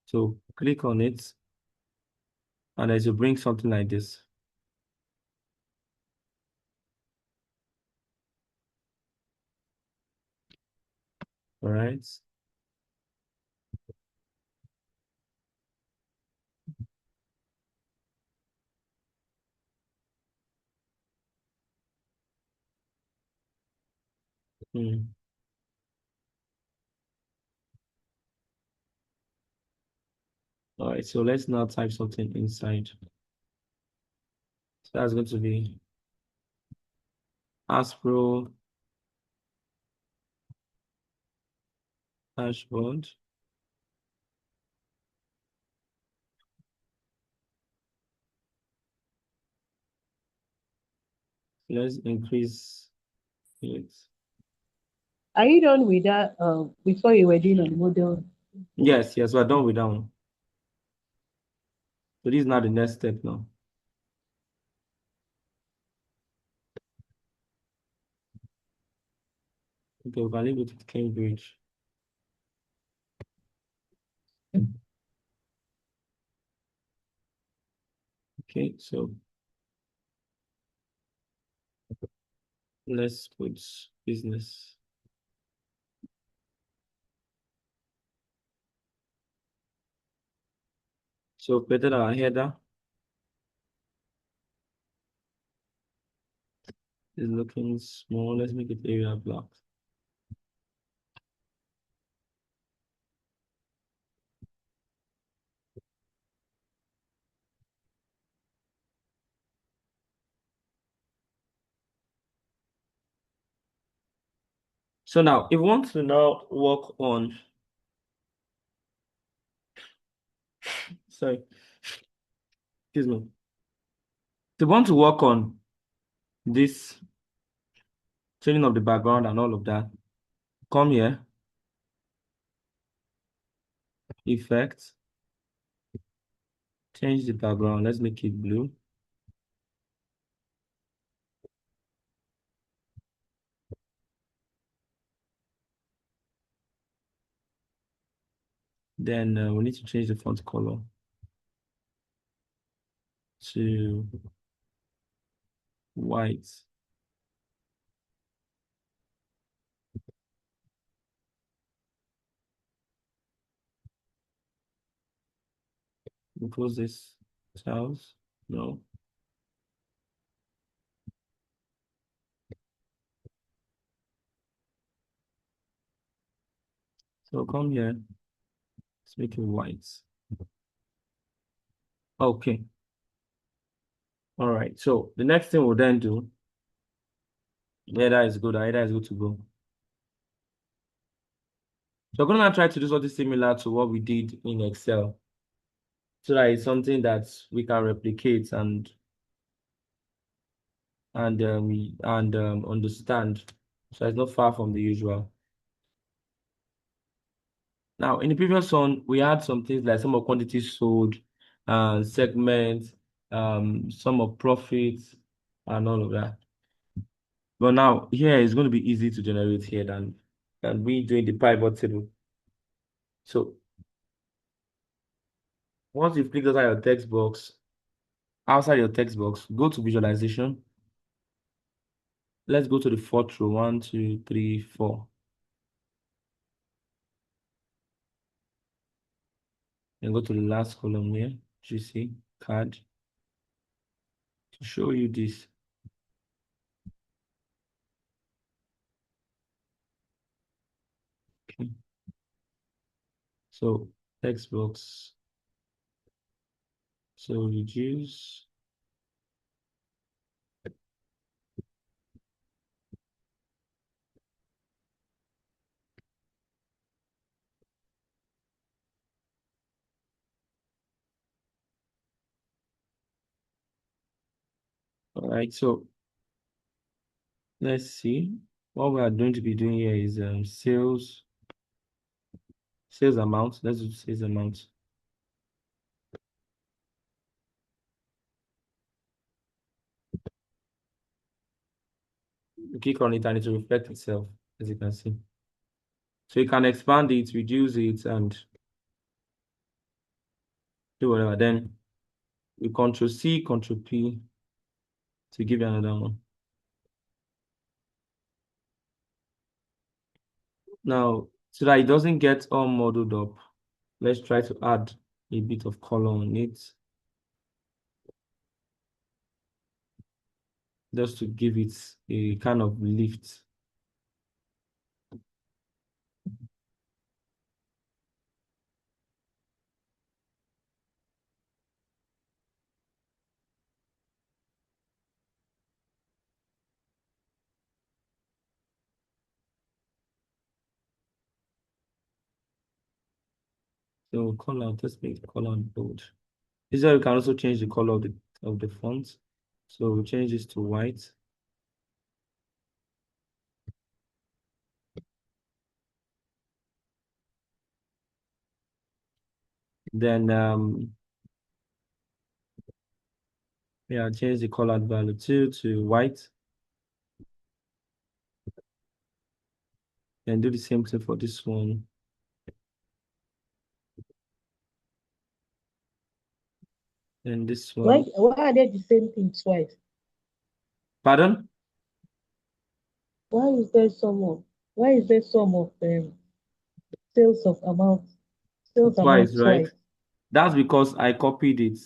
So click on it, and it will bring something like this. All right. Hmm. All right, so let's now type something inside. So that's going to be Aspro dashboard. Let's increase it. Are you done with that before you were doing on the model? Yes, we're done with that one. So this is now the next step now. Okay, we can leave it with Cambridge. Okay, so let's put business. So better our header is looking small. Let's make it area black. So now, if we want to now work on, sorry, excuse me. If you want to work on this changing of the background and all of that, come here, effect, change the background. Let's make it blue. Then we need to change the font color to white. We'll close this cells. No. So come here, let's make it white. Okay. All right. So the next thing we'll then do, header is good, header is good to go. So we're gonna try to do something similar to what we did in Excel, so that it's something that we can replicate and understand. So it's not far from the usual. Now, in the previous one, we had some things like sum of quantities sold, segments, sum of profits, and all of that. But now here it's going to be easy to generate here than we doing the pivot table. So once you've clicked outside your text box, go to visualization. Let's go to the fourth row, 1, 2, 3, 4. And go to the last column here, GC card, to show you this. Okay. So text box. So reduce. All right, so let's see. What we are going to be doing here is sales amount. Let's do sales amount. You click on it and it will reflect itself, as you can see. So you can expand it, reduce it, and do whatever. Then you Control C, Control P to give you another one. Now, so that it doesn't get all modeled up, let's try to add a bit of color on it, just to give it a kind of lift. So color, let's make the color bold. This way you can also change the color of the font. So we'll change this to white. Then yeah, change the colored value to white. And do the same thing for this one. And this one. Why are they the same thing twice? Pardon? Why is there some of sales of amount sales Twice, amount right? twice? That's because I copied it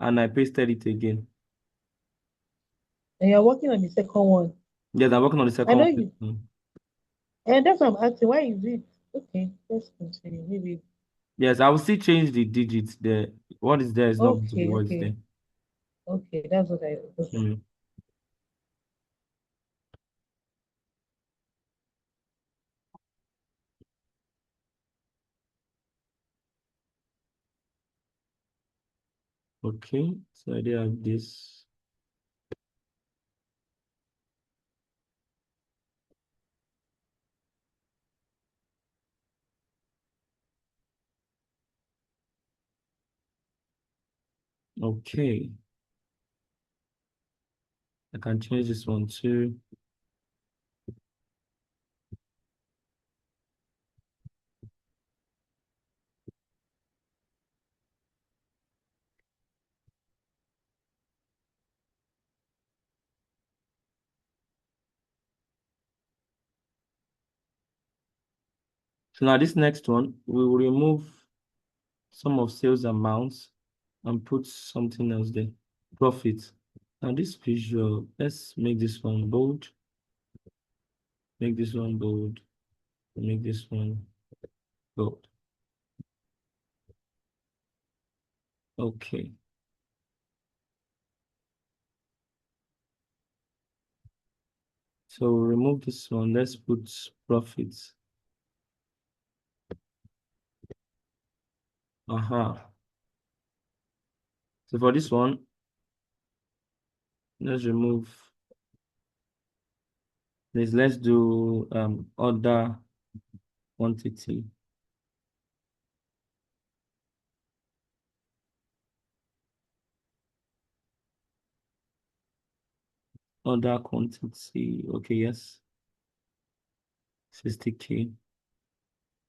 and I pasted it again. And you're working on the second one. Yes, I'm working on the I second know one. you, and that's what I'm asking. Why is it okay? Let's continue. Maybe Yes, I will still change the digits there. What is there is not going to be okay, what is there. okay. That's what I okay. Mm. Okay, so I do have this. Okay, I can change this one too. So now this next one, we will remove sum of sales amounts and put something else there. Profit. Now this visual, let's make this one bold. Make this one bold. Make this one bold. Okay. So remove this one. Let's put profits. So for this one, let's remove this. Let's do order quantity. Order quantity. Okay, yes. 60K.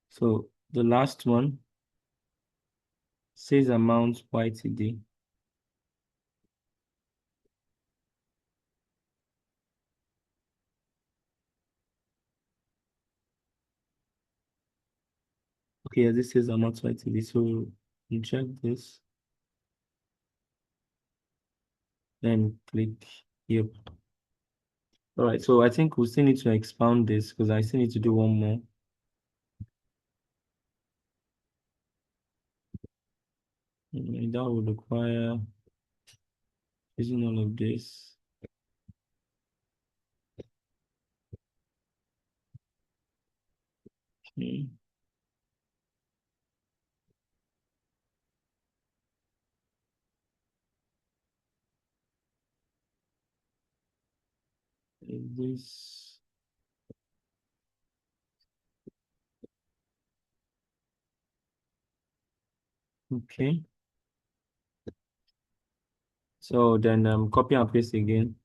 So the last one says amount YTD. Okay, yes, this says amount YTD. So you check this, then click yep. All right, so I think we still need to expound this because I still need to do one more. That would require using all of this. Okay. This. Okay. So then copy and paste again.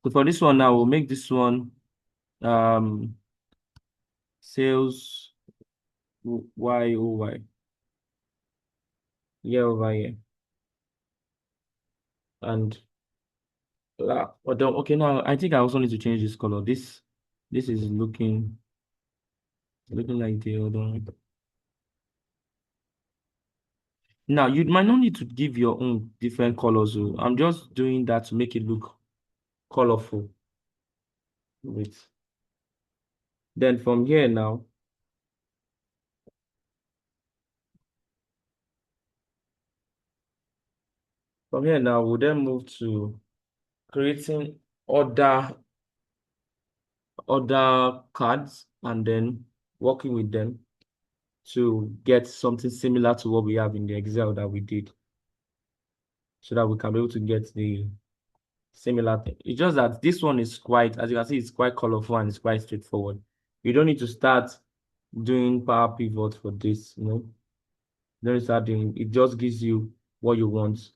So for this one now, we'll make this one sales YOY, year over year. And okay, now I think I also need to change this color. This is looking like the other one. Now you might not need to give your own different colors. So I'm just doing that to make it look colorful. Wait. Then from here now, we'll then move to creating other cards and then working with them to get something similar to what we have in the Excel that we did, so that we can be able to get the similar thing. It's just that this one is quite, as you can see, it's quite colorful and it's quite straightforward. You don't need to start doing power pivot for this, you know. You don't start doing it, just gives you what you want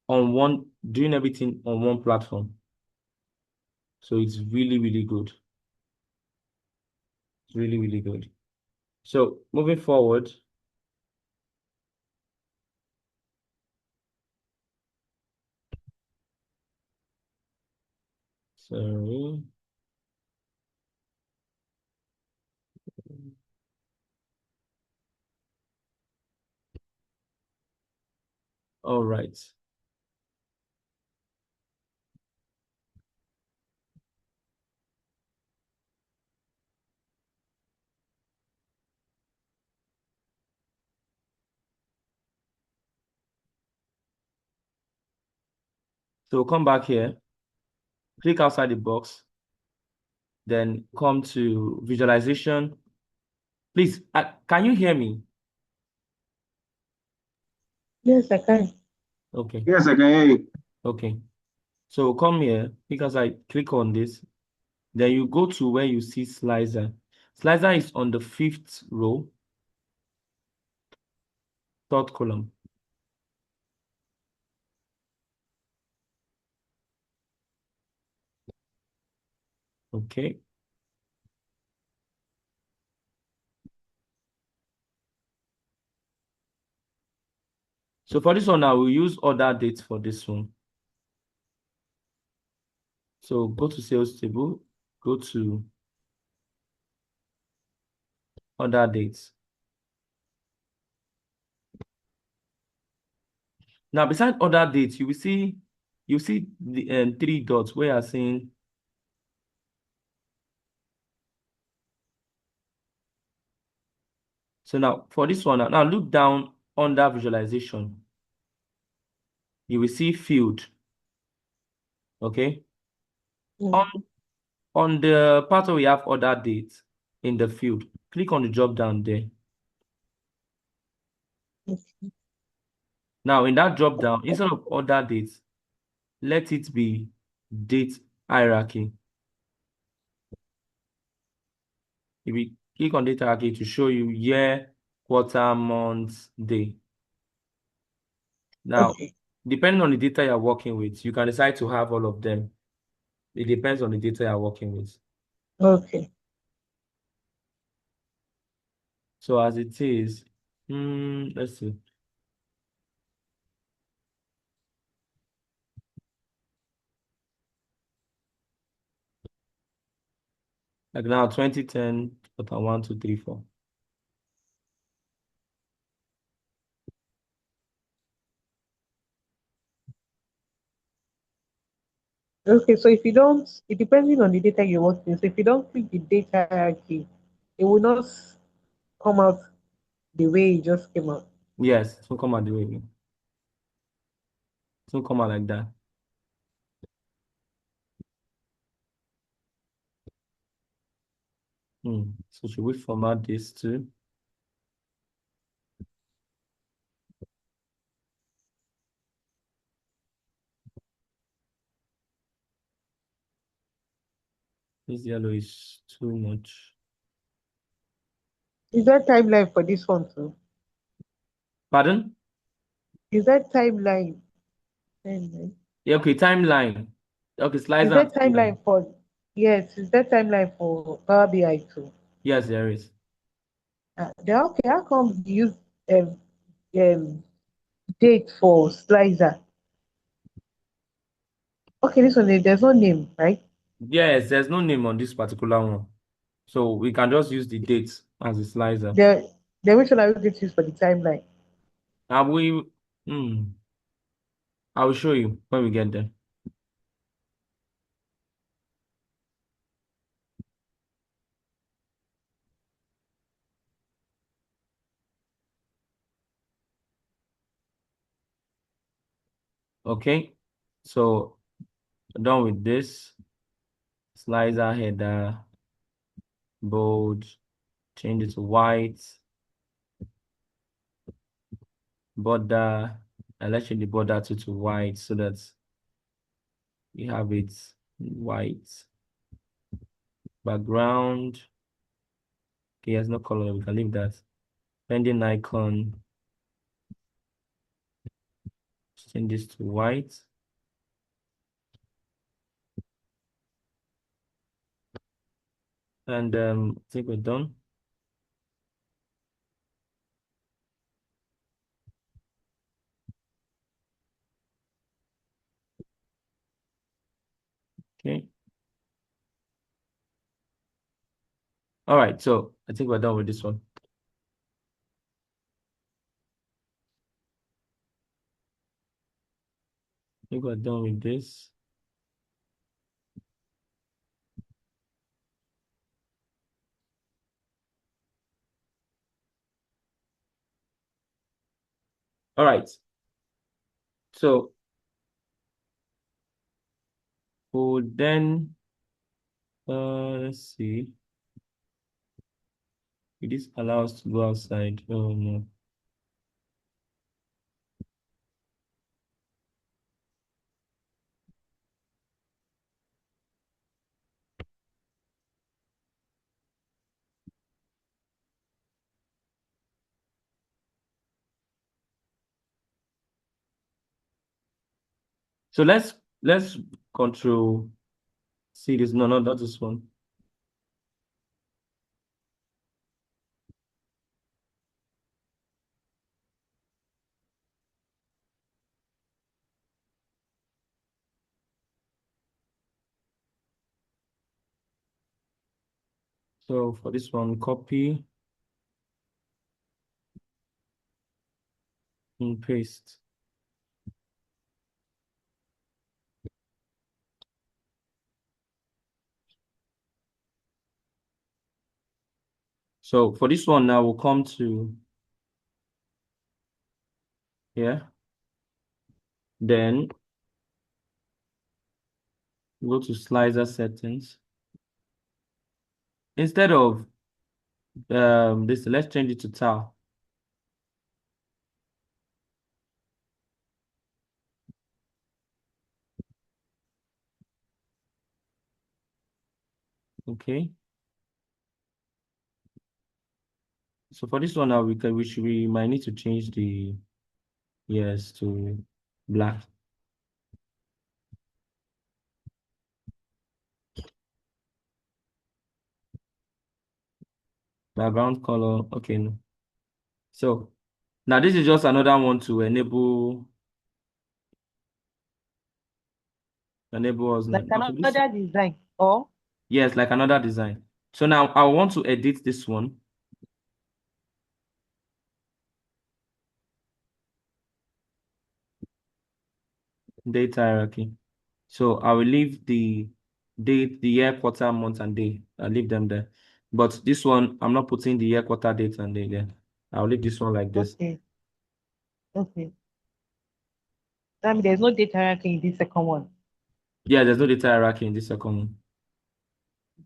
on one, doing everything on one platform. So it's really, really good. It's really, really good. So moving forward, sorry. All right. So come back here, click outside the box, then come to visualization. Please, can you hear me? Yes, I can. Okay. Yes, I can hear you. Okay. So come here, because I click on this, then you go to where you see slicer. Slicer is on the 5th row, 3rd column. Okay. So for this one, I will use order dates for this one. So go to sales table, go to order dates. Now, beside order dates, you see the 3 dots where you're saying. So now for this one, now look down under visualization. You will see field. Okay. Mm. On the part where we have order date in the field, click on the drop down there. Okay. Now in that drop down, instead of order date, let it be date hierarchy. If you click on date hierarchy to show you year, quarter, month, day. Now, Okay. depending on the data you're working with, you can decide to have all of them. It depends on the data you're working with. Okay. So as it is, let's see. Like now, 2010, quarter 1, 2, 3, 4. Okay. So if you don't, it depending on the data you want to. So if you don't click the data hierarchy, it will not come out the way it just came out. Yes, it will come out the way. It will come out like that. So should we format this too? This yellow is too much. Is that timeline for this one too? Pardon? Is that timeline? Timeline. Yeah, okay, timeline. Okay, Is slicer and that timeline. timeline for? Yes. Is that timeline for Power BI too? Yes, there is. Then okay. How come you use um, um date for slicer? Okay, this one there's no name, right? Yes, there's no name on this particular one. So we can just use the dates as a slicer. The which one are you going to use for the timeline? And I will show you when we get there. Okay, so done with this. Slicer header, bold, change it to white, border, and let's change the border to white so that we have it white. Background. Okay, there's no color, we can leave that. Pending icon, change this to white. And I think we're done. Okay. All right, so I think we're done with this one. I think we're done with this. All right. So Oh, then let's see. It is allow us to go outside. Oh no. So let's control see this. No, no, not this one. So for this one, copy and paste. So for this one now, we'll come to here. Then go to slicer settings. Instead of this, let's change it to tile. Okay. So for this one now, we might need to change the yes to black. Background color. Okay. No. So now this is just another one to enable us Like now for this. another design. Or Yes, like another design. So now I want to edit this one. Date hierarchy. So I will leave the date, the year, quarter, month, and day. I'll leave them there. But this one, I'm not putting the year, quarter, date, and day there. I'll leave this one like this. okay. Okay. That means there's no data hierarchy in this second one. Yeah, there's no data hierarchy in this second one.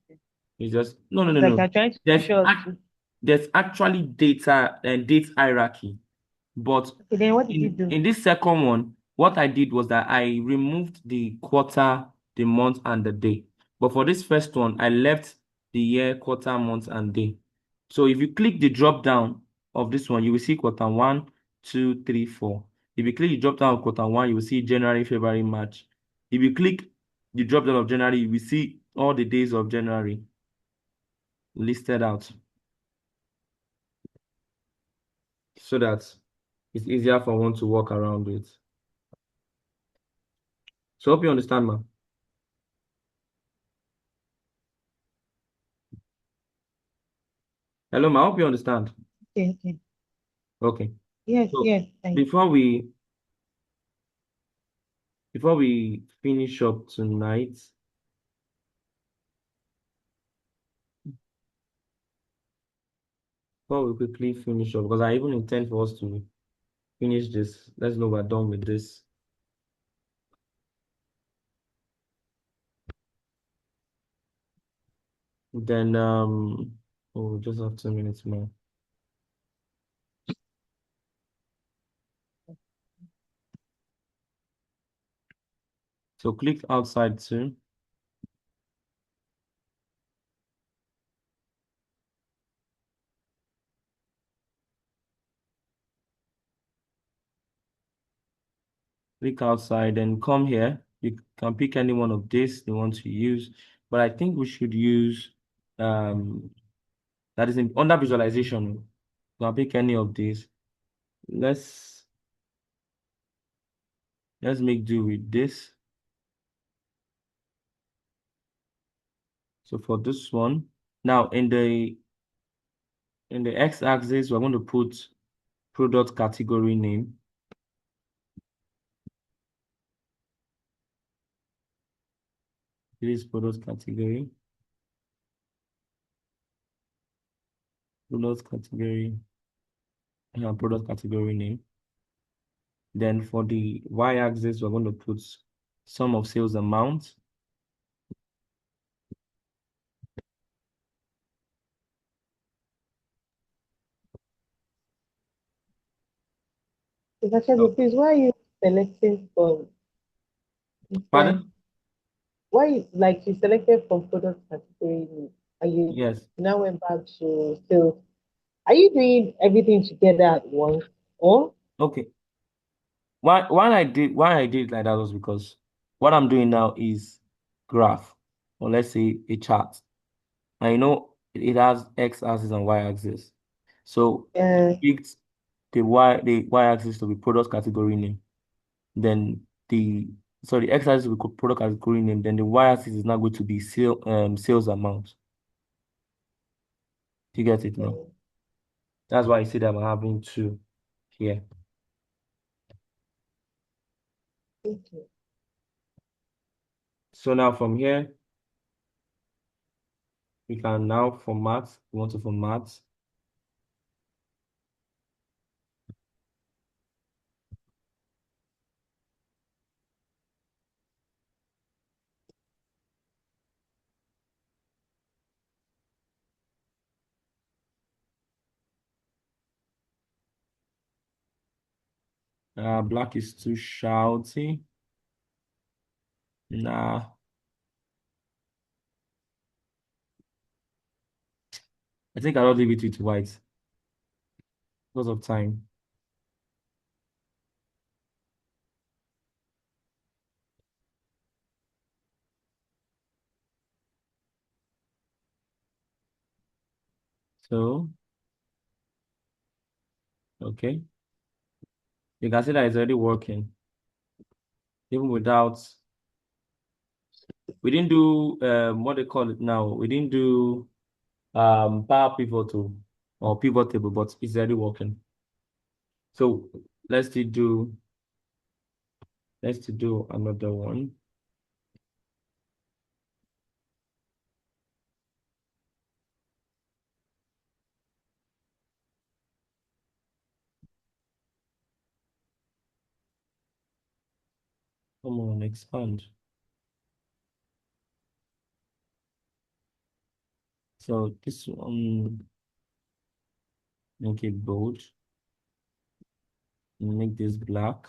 Okay. It's just no. Like I'm trying to There's show us ac- there's actually data and date hierarchy. But okay, then what did you in do? in this second one, what I did was that I removed the quarter, the month, and the day. But for this first one, I left the year, quarter, month, and day. So if you click the drop down of this one, you will see quarter one, two, three, four. If you click the drop down of quarter one, you will see January, February, March. If you click the drop down of January, you will see all the days of January listed out so that it's easier for one to walk around with. So hope you understand, ma. Hello, ma. I hope you understand. Okay, okay. Okay. Yes, So yes. Thank before we finish up tonight, before we quickly finish up, because I even intend for us to finish this. Let's know we're done with this. Then oh, just have 2 minutes more. So click outside too. Click outside and come here. You can pick any one of this you want to use, but I think we should use that is under visualization. You can pick any of these. Let's make do with this. So for this one, now in the x-axis, we're going to put product category name. This is product category. Product category. Product category name. Then for the y-axis, we're going to put sum of sales amount. Actually, So, please, why are you selecting from different? pardon? Why, like, you selected from product category and you Yes. now went back to sales? Are you doing everything together at once? Or Okay. Why I did it like that was because what I'm doing now is graph, or let's say a chart. And it has X axis and Y axis. So I uh, picked the Y axis to be product category name. Then the X axis will be product category name. Then the Y axis is now going to be sales amount. You get it now? That's why I see that I'm having two here. okay. So now from here, we can now format. We want to format black is too shouty. Nah, I think I'll leave it with white because of time. So, okay. You can see that it's already working. Even without, we didn't do what they call it now. We didn't do power pivotal or pivot table, but it's already working. So let's still do another one. Come on, expand. So this one, make it bold, make this black,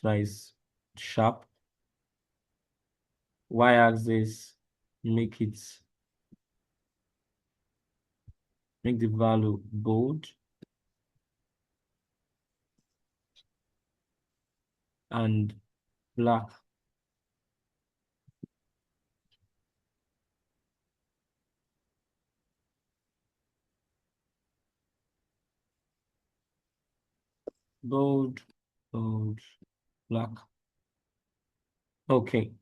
size sharp. Y-axis, make it make the value bold and black. Bold, bold, black. Okay.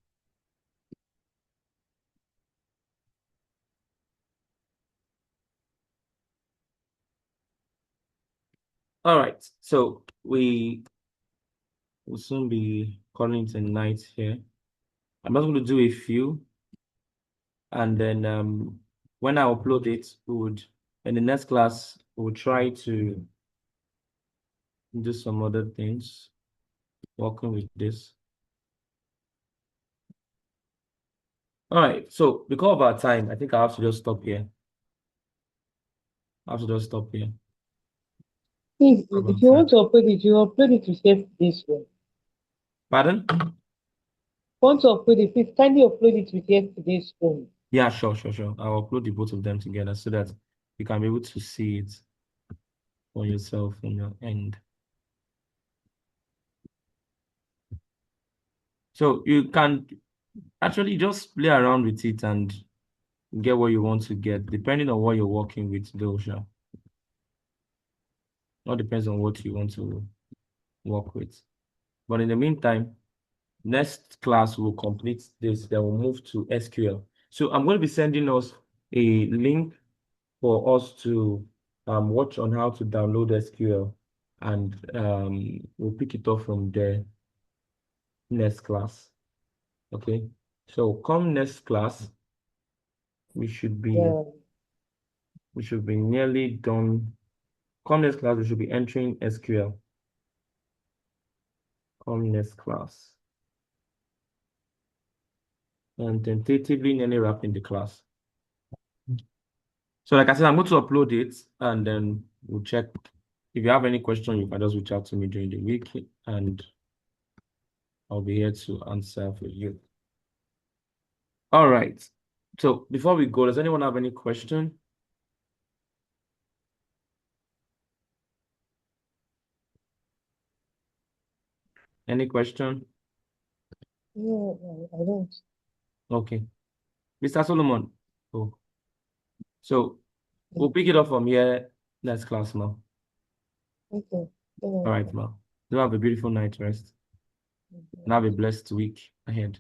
All right. So we will soon be calling it a night here. I'm not going to do a few, and then when I upload it, we would in the next class we'll try to do some other things, working with this. All right. So because of our time, I think I have to just stop here. I have to just stop here. Please, Of if our you time. want to upload it, you upload it with yesterday's one. Pardon? Want to upload it, please kindly upload it with yesterday's one. Yeah, sure, sure, sure. I'll upload the both of them together so that you can be able to see it for yourself on your end. So you can actually just play around with it and get what you want to get, depending on what you're working with, though, sure. All depends on what you want to work with. But in the meantime, next class will complete this, then we'll move to SQL. So I'm going to be sending us a link for us to watch on how to download SQL, and we'll pick it up from there next class. Okay. So come next class, we should be Yeah. nearly done. Come next class, we should be entering SQL. Come next class. And tentatively nearly wrapping the class. So like I said, I'm going to upload it and then we'll check If you have any question, you can just reach out to me during the week and I'll be here to answer for you. All right. So before we go, does anyone have any question? Any question? No, I don't. Okay. Mr. Solomon. Oh. So we'll pick it up from here next class now. Okay. All right, ma. Do have a beautiful night rest and have a blessed week ahead.